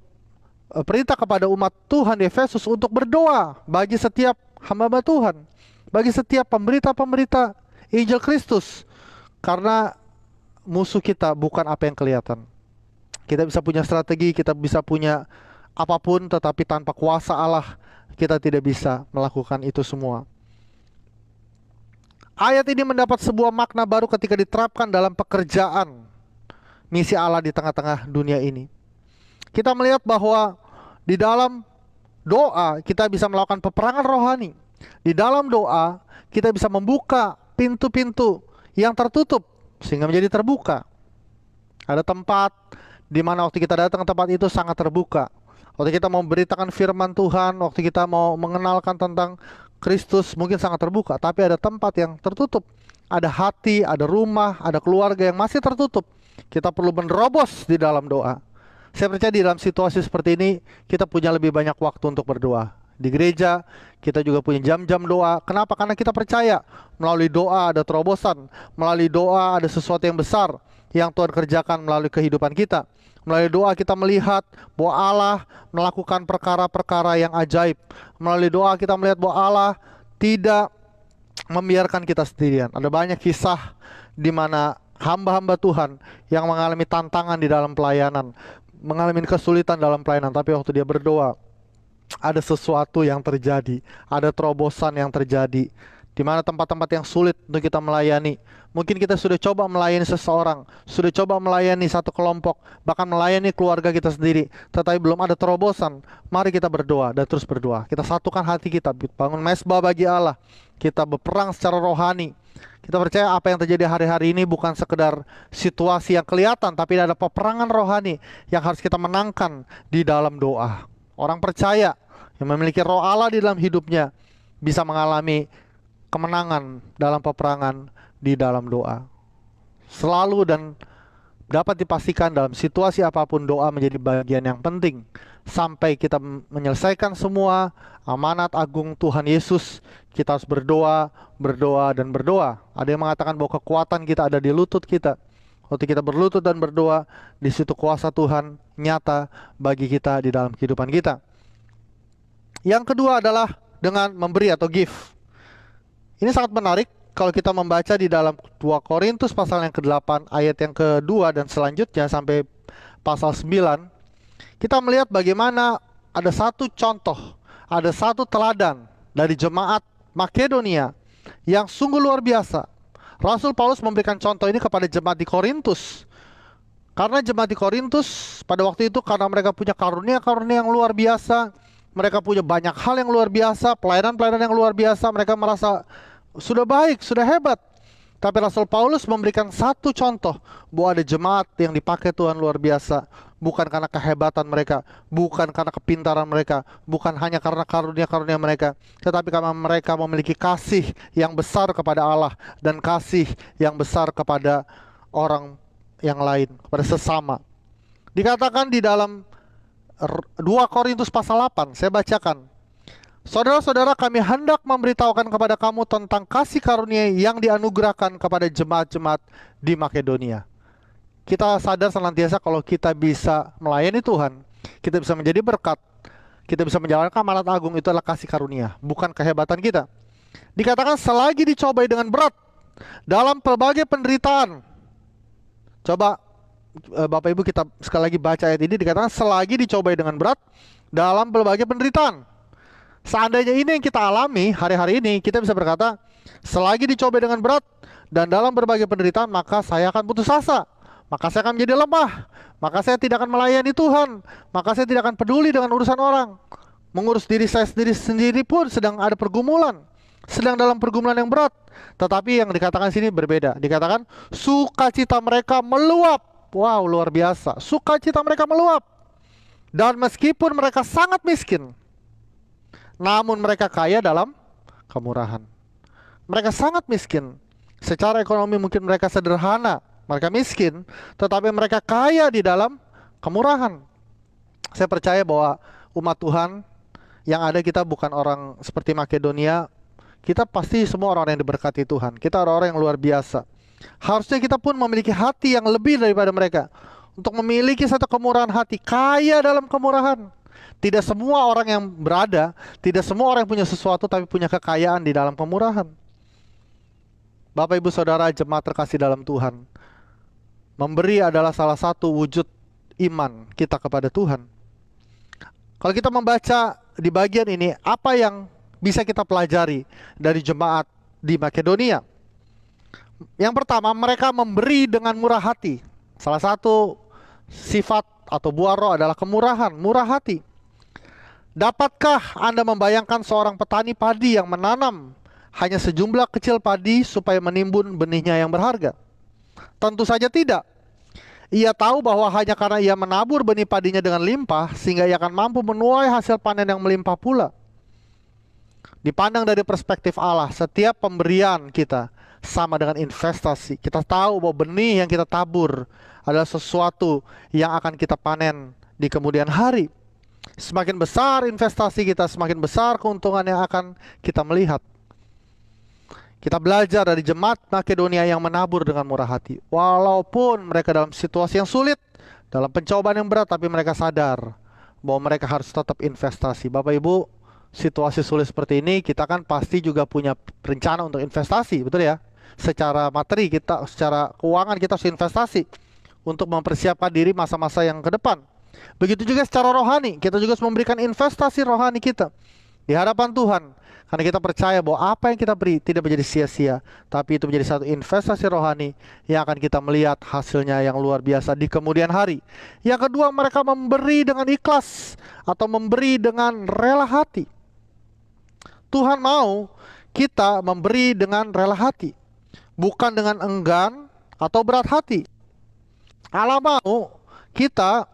perintah kepada umat Tuhan di Efesus untuk berdoa bagi setiap hamba Tuhan, bagi setiap pemberita-pemberita Injil Kristus. Karena musuh kita bukan apa yang kelihatan. Kita bisa punya strategi, kita bisa punya apapun, tetapi tanpa kuasa Allah kita tidak bisa melakukan itu semua. Ayat ini mendapat sebuah makna baru ketika diterapkan dalam pekerjaan misi Allah di tengah-tengah dunia ini. Kita melihat bahwa di dalam doa kita bisa melakukan peperangan rohani. Di dalam doa kita bisa membuka pintu-pintu yang tertutup sehingga menjadi terbuka. Ada tempat di mana waktu kita datang ke tempat itu sangat terbuka. Waktu kita mau memberitakan firman Tuhan, waktu kita mau mengenalkan tentang Kristus, mungkin sangat terbuka. Tapi ada tempat yang tertutup. Ada hati, ada rumah, ada keluarga yang masih tertutup. Kita perlu menerobos di dalam doa. Saya percaya di dalam situasi seperti ini kita punya lebih banyak waktu untuk berdoa. Di gereja kita juga punya jam-jam doa. Kenapa? Karena kita percaya melalui doa ada terobosan, melalui doa ada sesuatu yang besar yang Tuhan kerjakan melalui kehidupan kita. Melalui doa kita melihat bahwa Allah melakukan perkara-perkara yang ajaib. Melalui doa kita melihat bahwa Allah tidak membiarkan kita sendirian. Ada banyak kisah di mana hamba-hamba Tuhan yang mengalami tantangan di dalam pelayanan, mengalami kesulitan dalam pelayanan, tapi waktu dia berdoa ada sesuatu yang terjadi, ada terobosan yang terjadi. Di mana tempat-tempat yang sulit untuk kita melayani, mungkin kita sudah coba melayani seseorang, sudah coba melayani satu kelompok, bahkan melayani keluarga kita sendiri, tetapi belum ada terobosan. Mari kita berdoa dan terus berdoa. Kita satukan hati kita, bangun mezbah bagi Allah. Kita berperang secara rohani. Kita percaya apa yang terjadi hari-hari ini bukan sekedar situasi yang kelihatan, tapi ada peperangan rohani yang harus kita menangkan di dalam doa. Orang percaya yang memiliki roh Allah di dalam hidupnya bisa mengalami kemenangan dalam peperangan di dalam doa. Selalu dan dapat dipastikan dalam situasi apapun doa menjadi bagian yang penting. Sampai kita menyelesaikan semua amanat agung Tuhan Yesus, kita harus berdoa, berdoa, dan berdoa. Ada yang mengatakan bahwa kekuatan kita ada di lutut kita. Waktu kita berlutut dan berdoa, di situ kuasa Tuhan nyata bagi kita di dalam kehidupan kita. Yang kedua adalah dengan memberi atau give. Ini sangat menarik kalau kita membaca di dalam 2 Korintus pasal yang ke-8 ayat yang kedua dan selanjutnya sampai pasal 9. Kita melihat bagaimana ada satu contoh, ada satu teladan dari jemaat Makedonia yang sungguh luar biasa. Rasul Paulus memberikan contoh ini kepada jemaat di Korintus. Karena jemaat di Korintus pada waktu itu, karena mereka punya karunia-karunia yang luar biasa, mereka punya banyak hal yang luar biasa, pelayanan-pelayanan yang luar biasa, mereka merasa sudah baik, sudah hebat. Tapi Rasul Paulus memberikan satu contoh bahwa ada jemaat yang dipakai Tuhan luar biasa. Bukan karena kehebatan mereka, bukan karena kepintaran mereka, bukan hanya karena karunia-karunia mereka, tetapi karena mereka memiliki kasih yang besar kepada Allah dan kasih yang besar kepada orang yang lain, kepada sesama. Dikatakan di dalam 2 Korintus pasal 8, saya bacakan. Saudara-saudara, kami hendak memberitahukan kepada kamu tentang kasih karunia yang dianugerahkan kepada jemaat-jemaat di Makedonia. Kita sadar senantiasa kalau kita bisa melayani Tuhan, kita bisa menjadi berkat, kita bisa menjalankan amanat agung, itu adalah kasih karunia, bukan kehebatan kita. Dikatakan selagi dicobai dengan berat dalam pelbagai penderitaan. Coba Bapak Ibu kita sekali lagi baca ayat ini, dikatakan selagi dicobai dengan berat dalam berbagai penderitaan. Seandainya ini yang kita alami hari-hari ini, kita bisa berkata, selagi dicobai dengan berat dan dalam berbagai penderitaan, maka saya akan putus asa, maka saya akan menjadi lemah, maka saya tidak akan melayani Tuhan, maka saya tidak akan peduli dengan urusan orang. Mengurus diri saya sendiri pun sedang ada pergumulan, sedang dalam pergumulan yang berat. Tetapi yang dikatakan sini berbeda. Dikatakan sukacita mereka meluap. Wow, luar biasa. Sukacita mereka meluap. Dan meskipun mereka sangat miskin, namun mereka kaya dalam kemurahan. Mereka sangat miskin. Secara ekonomi mungkin mereka sederhana, mereka miskin, tetapi mereka kaya di dalam kemurahan. Saya percaya bahwa umat Tuhan yang ada, kita bukan orang seperti Makedonia. Kita pasti semua orang yang diberkati Tuhan. Kita orang-orang yang luar biasa. Harusnya kita pun memiliki hati yang lebih daripada mereka, untuk memiliki satu kemurahan hati, kaya dalam kemurahan. Tidak semua orang yang berada, tidak semua orang yang punya sesuatu, tapi punya kekayaan di dalam kemurahan. Bapak Ibu Saudara jemaat terkasih dalam Tuhan, memberi adalah salah satu wujud iman kita kepada Tuhan. Kalau kita membaca di bagian ini, apa yang bisa kita pelajari dari jemaat di Makedonia? Yang pertama, mereka memberi dengan murah hati. Salah satu sifat atau buah roh adalah kemurahan, murah hati. Dapatkah Anda membayangkan seorang petani padi yang menanam hanya sejumlah kecil padi supaya menimbun benihnya yang berharga? Tentu saja tidak. Ia tahu bahwa hanya karena ia menabur benih padinya dengan limpah, sehingga ia akan mampu menuai hasil panen yang melimpah pula. Dipandang dari perspektif Allah, setiap pemberian kita sama dengan investasi. Kita tahu bahwa benih yang kita tabur adalah sesuatu yang akan kita panen di kemudian hari. Semakin besar investasi kita, semakin besar keuntungan yang akan kita melihat. Kita belajar dari jemaat Makedonia yang menabur dengan murah hati. Walaupun mereka dalam situasi yang sulit, dalam pencobaan yang berat, tapi mereka sadar bahwa mereka harus tetap investasi. Bapak Ibu, situasi sulit seperti ini, kita kan pasti juga punya rencana untuk investasi, betul ya? Secara materi kita, secara keuangan kita harus investasi untuk mempersiapkan diri masa-masa yang ke depan. Begitu juga secara rohani, kita juga harus memberikan investasi rohani kita di hadapan Tuhan, karena kita percaya bahwa apa yang kita beri tidak menjadi sia-sia, tapi itu menjadi satu investasi rohani yang akan kita melihat hasilnya yang luar biasa di kemudian hari. Yang kedua, mereka memberi dengan ikhlas atau memberi dengan rela hati. Tuhan mau kita memberi dengan rela hati, bukan dengan enggan atau berat hati. Allah mau kita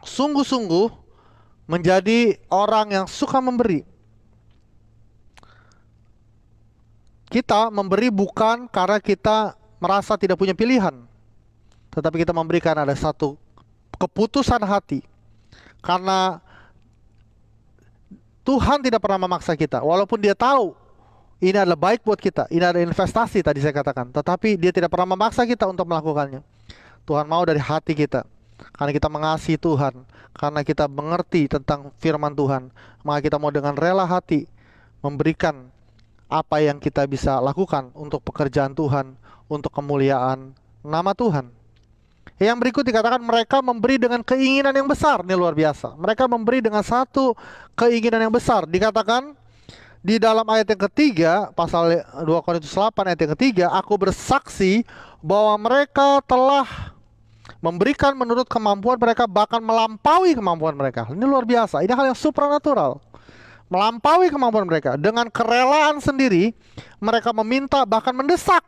sungguh-sungguh menjadi orang yang suka memberi. Kita memberi bukan karena kita merasa tidak punya pilihan, tetapi kita memberikan ada satu keputusan hati, karena Tuhan tidak pernah memaksa kita. Walaupun Dia tahu ini adalah baik buat kita, ini adalah investasi tadi saya katakan, tetapi Dia tidak pernah memaksa kita untuk melakukannya. Tuhan mau dari hati kita, karena kita mengasihi Tuhan, karena kita mengerti tentang firman Tuhan, maka kita mau dengan rela hati memberikan apa yang kita bisa lakukan untuk pekerjaan Tuhan, untuk kemuliaan nama Tuhan. Yang berikut dikatakan mereka memberi dengan keinginan yang besar. Ini luar biasa. Mereka memberi dengan satu keinginan yang besar. Dikatakan di dalam ayat yang ketiga, pasal 2 Korintus 8 ayat yang ketiga, aku bersaksi bahwa mereka telah memberikan menurut kemampuan mereka, bahkan melampaui kemampuan mereka. Ini luar biasa. Ini hal yang supranatural. Melampaui kemampuan mereka. Dengan kerelaan sendiri, mereka meminta, bahkan mendesak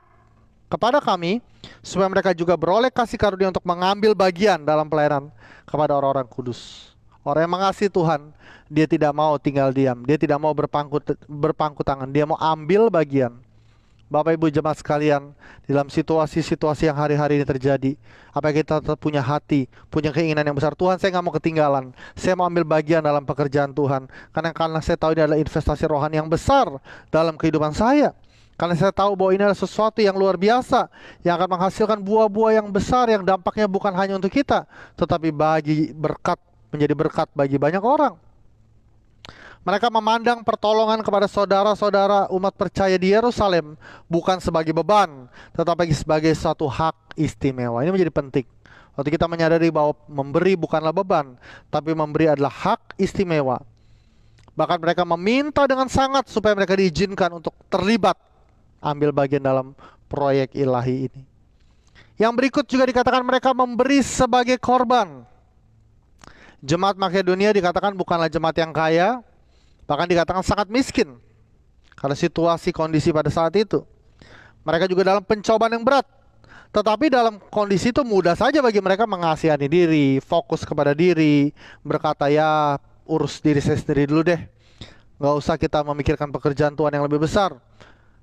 kepada kami, supaya mereka juga beroleh kasih karunia untuk mengambil bagian dalam pelayanan kepada orang-orang kudus. Orang yang mengasihi Tuhan, dia tidak mau tinggal diam, dia tidak mau berpangku tangan, dia mau ambil bagian. Bapak Ibu jemaat sekalian, dalam situasi-situasi yang hari-hari ini terjadi, apakah kita tetap punya hati, punya keinginan yang besar? Tuhan, saya nggak mau ketinggalan, saya mau ambil bagian dalam pekerjaan Tuhan, karena saya tahu ini adalah investasi rohani yang besar dalam kehidupan saya. Karena saya tahu bahwa ini adalah sesuatu yang luar biasa, yang akan menghasilkan buah-buah yang besar, yang dampaknya bukan hanya untuk kita, tetapi menjadi berkat bagi banyak orang. Mereka memandang pertolongan kepada saudara-saudara umat percaya di Yerusalem bukan sebagai beban, tetapi sebagai suatu hak istimewa. Ini menjadi penting. Waktu kita menyadari bahwa memberi bukanlah beban, tapi memberi adalah hak istimewa. Bahkan mereka meminta dengan sangat supaya mereka diizinkan untuk terlibat, ambil bagian dalam proyek ilahi ini. Yang berikut juga dikatakan mereka memberi sebagai korban. Jemaat Makedonia dikatakan bukanlah jemaat yang kaya, bahkan dikatakan sangat miskin karena situasi kondisi pada saat itu. Mereka juga dalam pencobaan yang berat, tetapi dalam kondisi itu mudah saja bagi mereka mengasihani diri, fokus kepada diri, berkata, ya urus diri saya sendiri dulu deh, gak usah kita memikirkan pekerjaan Tuhan yang lebih besar.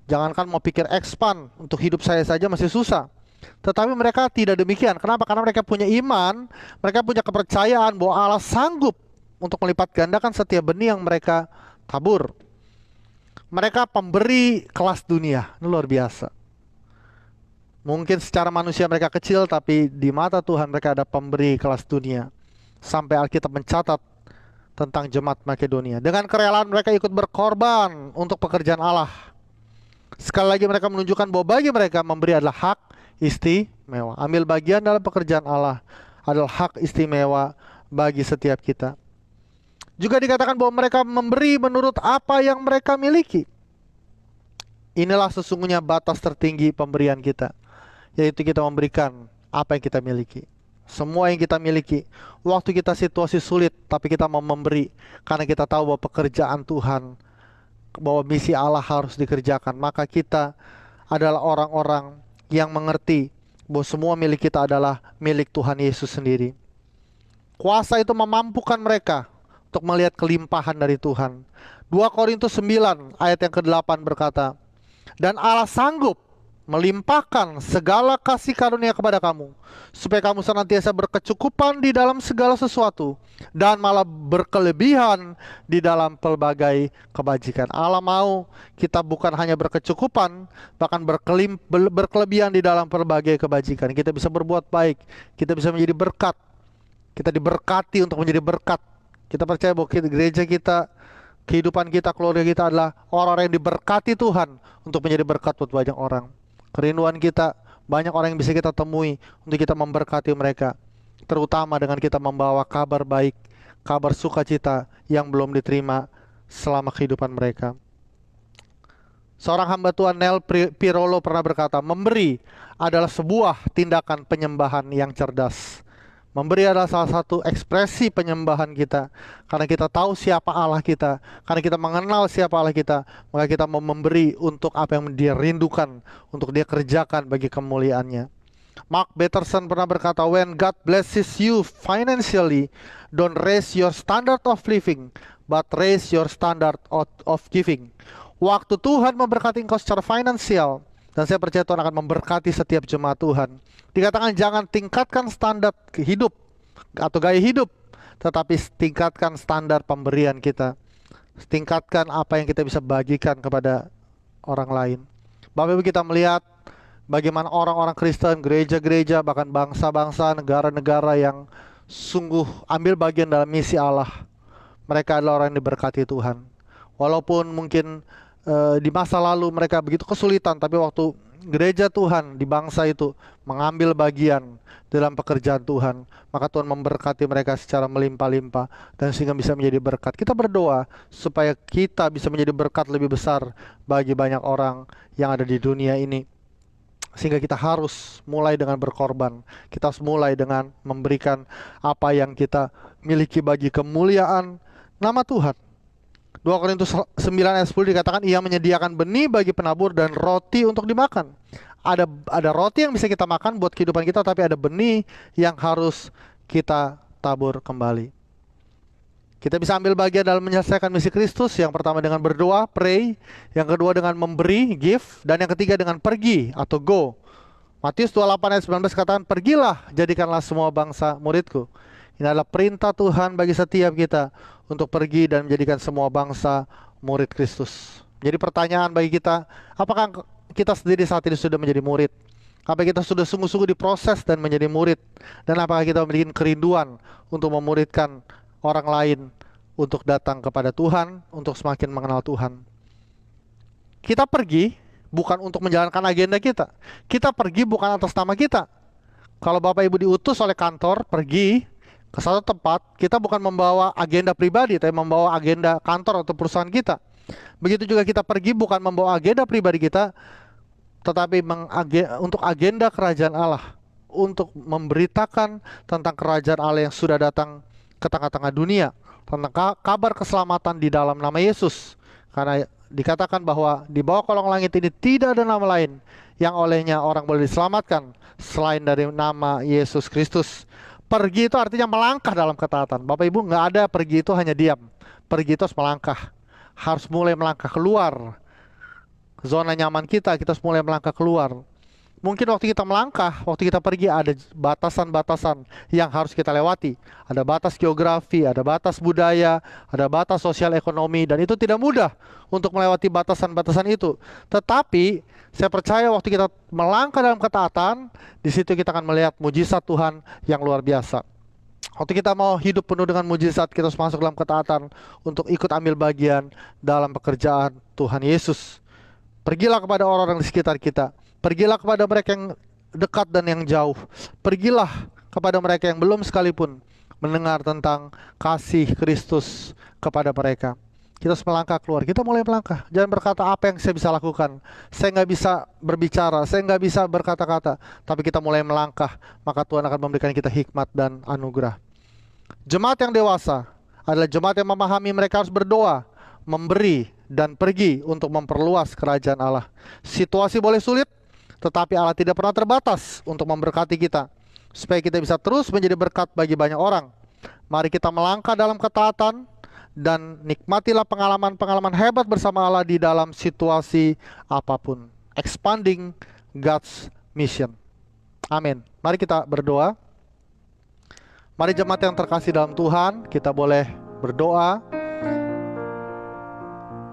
Jangankan mau pikir expand, untuk hidup saya saja masih susah. Tetapi mereka tidak demikian. Kenapa? Karena mereka punya iman, mereka punya kepercayaan bahwa Allah sanggup untuk melipat gandakan setiap benih yang mereka tabur. Mereka pemberi kelas dunia, ini luar biasa. Mungkin secara manusia mereka kecil, tapi di mata Tuhan mereka ada pemberi kelas dunia. Sampai Alkitab mencatat tentang jemaat Makedonia, dengan kerelaan mereka ikut berkorban untuk pekerjaan Allah. Sekali lagi mereka menunjukkan bahwa bagi mereka memberi adalah hak istimewa. Ambil bagian dalam pekerjaan Allah adalah hak istimewa bagi setiap kita. Juga dikatakan bahwa mereka memberi menurut apa yang mereka miliki. Inilah sesungguhnya batas tertinggi pemberian kita, yaitu kita memberikan apa yang kita miliki. Semua yang kita miliki. Waktu kita situasi sulit, tapi kita mau memberi karena kita tahu bahwa pekerjaan Tuhan, bahwa misi Allah harus dikerjakan. Maka kita adalah orang-orang yang mengerti bahwa semua milik kita adalah milik Tuhan Yesus sendiri. Kuasa itu memampukan mereka untuk melihat kelimpahan dari Tuhan. 2 Korintus 9 ayat yang ke-8 berkata, dan Allah sanggup melimpahkan segala kasih karunia kepada kamu, supaya kamu senantiasa berkecukupan di dalam segala sesuatu, dan malah berkelebihan di dalam pelbagai kebajikan. Allah mau kita bukan hanya berkecukupan, bahkan berkelebihan di dalam pelbagai kebajikan. Kita bisa berbuat baik, kita bisa menjadi berkat, kita diberkati untuk menjadi berkat. Kita percaya bahwa gereja kita, kehidupan kita, keluarga kita adalah orang-orang yang diberkati Tuhan untuk menjadi berkat buat banyak orang. Kerinduan kita, banyak orang yang bisa kita temui untuk kita memberkati mereka, terutama dengan kita membawa kabar baik, kabar sukacita yang belum diterima selama kehidupan mereka. Seorang hamba Tuhan, Nel Pirolo, pernah berkata, memberi adalah sebuah tindakan penyembahan yang cerdas. Memberi adalah salah satu ekspresi penyembahan kita. Karena kita tahu siapa Allah kita, karena kita mengenal siapa Allah kita, maka kita mau memberi untuk apa yang dia rindukan, untuk dia kerjakan bagi kemuliaannya. Mark Batterson pernah berkata, when God blesses you financially, don't raise your standard of living, but raise your standard of giving. Waktu Tuhan memberkati engkau secara finansial, dan saya percaya Tuhan akan memberkati setiap jemaat Tuhan, dikatakan jangan tingkatkan standar hidup atau gaya hidup, tetapi tingkatkan standar pemberian kita. Tingkatkan apa yang kita bisa bagikan kepada orang lain. Bapak Ibu, kita melihat bagaimana orang-orang Kristen, gereja-gereja, bahkan bangsa-bangsa, negara-negara yang sungguh ambil bagian dalam misi Allah. Mereka adalah orang yang diberkati Tuhan. Walaupun mungkin di masa lalu mereka begitu kesulitan, tapi waktu gereja Tuhan di bangsa itu mengambil bagian dalam pekerjaan Tuhan, maka Tuhan memberkati mereka secara melimpah-limpah, dan sehingga bisa menjadi berkat. Kita berdoa supaya kita bisa menjadi berkat lebih besar bagi banyak orang yang ada di dunia ini. Sehingga kita harus mulai dengan berkorban. Kita harus mulai dengan memberikan apa yang kita miliki bagi kemuliaan nama Tuhan. 2 Korintus 9 ayat 10 dikatakan, ia menyediakan benih bagi penabur dan roti untuk dimakan. Ada roti yang bisa kita makan buat kehidupan kita, tapi ada benih yang harus kita tabur kembali. Kita bisa ambil bagian dalam menyelesaikan misi Kristus. Yang pertama dengan berdoa, pray. Yang kedua dengan memberi, give. Dan yang ketiga dengan pergi atau go. Matius 28 ayat 19 katakan, pergilah, jadikanlah semua bangsa muridku. Ini adalah perintah Tuhan bagi setiap kita untuk pergi dan menjadikan semua bangsa murid Kristus, Jadi pertanyaan bagi kita, apakah kita sendiri saat ini sudah menjadi murid? Apakah kita sudah sungguh-sungguh diproses dan menjadi murid? Dan apakah kita memiliki kerinduan untuk memuridkan orang lain untuk datang kepada Tuhan, untuk semakin mengenal Tuhan? Kita pergi bukan untuk menjalankan agenda kita. Kita pergi bukan atas nama kita. Kalau Bapak Ibu diutus oleh kantor pergi ke satu tempat, kita bukan membawa agenda pribadi, tapi membawa agenda kantor atau perusahaan kita. Begitu juga kita pergi bukan membawa agenda pribadi kita, tetapi untuk agenda kerajaan Allah, untuk memberitakan tentang kerajaan Allah yang sudah datang ke tengah-tengah dunia, tentang kabar keselamatan di dalam nama Yesus. Karena dikatakan bahwa di bawah kolong langit ini tidak ada nama lain yang olehnya orang boleh diselamatkan selain dari nama Yesus Kristus. Pergi itu artinya melangkah dalam ketaatan. Bapak Ibu, nggak ada pergi itu hanya diam. Pergi itu harus melangkah, harus mulai melangkah keluar zona nyaman kita harus mulai melangkah keluar. Mungkin waktu kita melangkah, waktu kita pergi ada batasan-batasan yang harus kita lewati. Ada batas geografi, ada batas budaya, ada batas sosial ekonomi, dan itu tidak mudah untuk melewati batasan-batasan itu. Tetapi saya percaya waktu kita melangkah dalam ketaatan, di situ kita akan melihat mujizat Tuhan yang luar biasa. Waktu kita mau hidup penuh dengan mujizat, kita harus masuk dalam ketaatan untuk ikut ambil bagian dalam pekerjaan Tuhan Yesus. Pergilah kepada orang-orang di sekitar kita. Pergilah kepada mereka yang dekat dan yang jauh. Pergilah kepada mereka yang belum sekalipun mendengar tentang kasih Kristus kepada mereka. Kita harus melangkah keluar. Kita mulai melangkah. Jangan berkata apa yang saya bisa lakukan. Saya nggak bisa berbicara. Saya nggak bisa berkata-kata. Tapi kita mulai melangkah. Maka Tuhan akan memberikan kita hikmat dan anugerah. Jemaat yang dewasa adalah jemaat yang memahami mereka harus berdoa, memberi, dan pergi untuk memperluas kerajaan Allah. Situasi boleh sulit, tetapi Allah tidak pernah terbatas untuk memberkati kita, supaya kita bisa terus menjadi berkat bagi banyak orang. Mari kita melangkah dalam ketaatan dan nikmatilah pengalaman-pengalaman hebat bersama Allah di dalam situasi apapun. Expanding God's mission. Amin. Mari kita berdoa. Mari jemaat yang terkasih dalam Tuhan, kita boleh berdoa.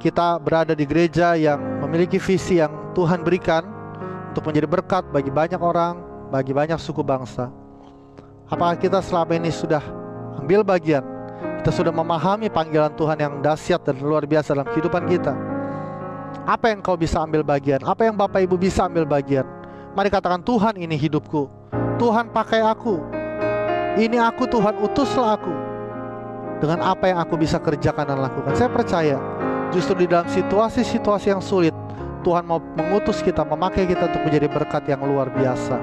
Kita berada di gereja yang memiliki visi yang Tuhan berikan untuk menjadi berkat bagi banyak orang, bagi banyak suku bangsa. Apakah kita selama ini sudah ambil bagian? Kita sudah memahami panggilan Tuhan yang dahsyat dan luar biasa dalam kehidupan kita. Apa yang kau bisa ambil bagian? Apa yang Bapak Ibu bisa ambil bagian? Mari katakan, Tuhan, ini hidupku. Tuhan, pakai aku. Ini aku, Tuhan, utuslah aku. Dengan apa yang aku bisa kerjakan dan lakukan. Saya percaya justru di dalam situasi-situasi yang sulit, Tuhan mau mengutus kita, memakai kita untuk menjadi berkat yang luar biasa.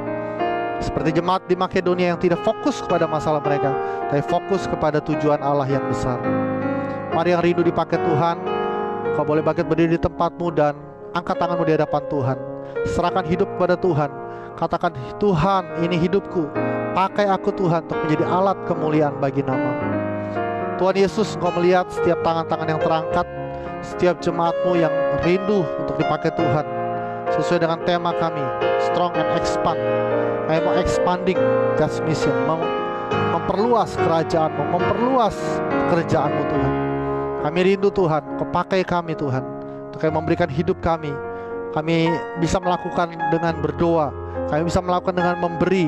Seperti jemaat di Makedonia yang tidak fokus kepada masalah mereka, tapi fokus kepada tujuan Allah yang besar. Mari yang rindu dipakai Tuhan, kau boleh bangkit berdiri di tempatmu dan angkat tanganmu di hadapan Tuhan. Serahkan hidup kepada Tuhan. Katakan, Tuhan, ini hidupku. Pakai aku Tuhan untuk menjadi alat kemuliaan bagi nama-Mu. Tuhan Yesus, Engkau melihat setiap tangan-tangan yang terangkat, setiap jemaat-Mu yang rindu untuk dipakai Tuhan. Sesuai dengan tema kami, Strong and Expand. Kami mau expanding God's mission, memperluas kerajaan-Mu, memperluas pekerjaan-Mu Tuhan. Kami rindu Tuhan, Kau pakai kami Tuhan, untuk kami memberikan hidup kami. Kami bisa melakukan dengan berdoa, kami bisa melakukan dengan memberi,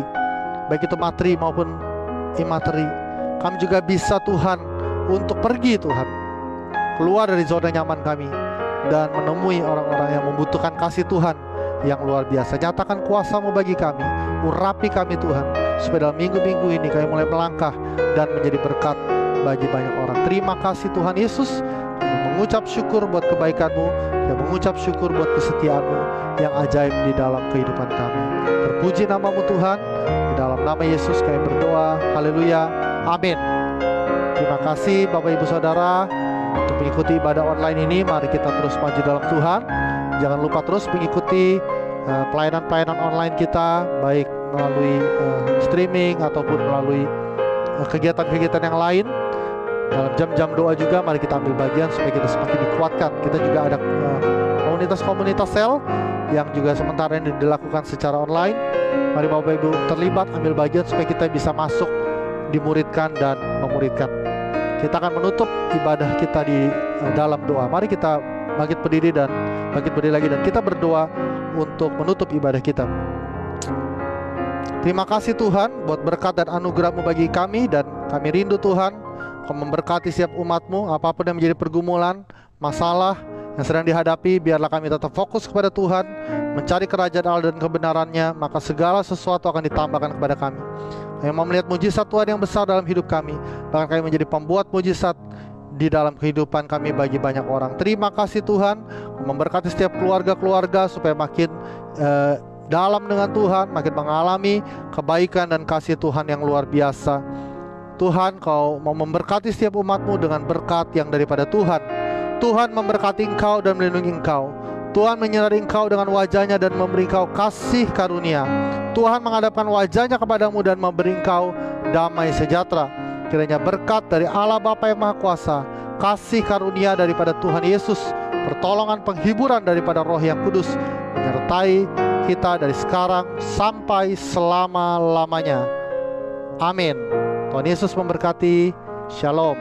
baik itu materi maupun imateri. Kami juga bisa Tuhan untuk pergi Tuhan, keluar dari zona nyaman kami dan menemui orang-orang yang membutuhkan kasih Tuhan yang luar biasa. Nyatakan kuasa-Mu bagi kami, urapi kami Tuhan, supaya dalam minggu-minggu ini kami mulai melangkah dan menjadi berkat bagi banyak orang. Terima kasih Tuhan Yesus. Kami mengucap syukur buat kebaikan-Mu, dan mengucap syukur buat kesetiaan-Mu yang ajaib di dalam kehidupan kami. Terpuji nama-Mu Tuhan. Di dalam nama Yesus kami berdoa. Haleluya. Amin. Terima kasih Bapak Ibu Saudara untuk mengikuti ibadah online ini. Mari kita terus maju dalam Tuhan. Jangan lupa terus mengikuti pelayanan-pelayanan online kita, baik melalui streaming ataupun melalui kegiatan-kegiatan yang lain. Dalam jam-jam doa juga mari kita ambil bagian supaya kita semakin dikuatkan. Kita juga ada komunitas-komunitas sel yang juga sementara ini dilakukan secara online. Mari Bapak Ibu terlibat, ambil bagian supaya kita bisa masuk, dimuridkan dan memuridkan. Kita akan menutup ibadah kita di dalam doa. Mari kita bangkit berdiri lagi, dan kita berdoa untuk menutup ibadah kita. Terima kasih Tuhan buat berkat dan anugerah-Mu bagi kami, dan kami rindu Tuhan Kau memberkati setiap umat-Mu. Apapun yang menjadi pergumulan, masalah yang sedang dihadapi, biarlah kami tetap fokus kepada Tuhan, mencari kerajaan Allah dan kebenarannya, maka segala sesuatu akan ditambahkan kepada kami. Kami mau melihat mujizat Tuhan yang besar dalam hidup kami, bahkan kami menjadi pembuat mujizat di dalam kehidupan kami bagi banyak orang. Terima kasih Tuhan, memberkati setiap keluarga-keluarga supaya makin dalam dengan Tuhan, makin mengalami kebaikan dan kasih Tuhan yang luar biasa. Tuhan, Kau mau memberkati setiap umat-Mu dengan berkat yang daripada Tuhan. Tuhan memberkati Engkau dan melindungi Engkau. Tuhan menyinari Engkau dengan wajah-Nya dan memberi Engkau kasih karunia. Tuhan menghadapkan wajah-Nya kepadamu dan memberi Engkau damai sejahtera. Kiranya berkat dari Allah Bapa yang Maha Kuasa, kasih karunia daripada Tuhan Yesus, pertolongan penghiburan daripada Roh yang Kudus menyertai kita dari sekarang sampai selama-lamanya. Amin. Tuhan Yesus memberkati. Shalom.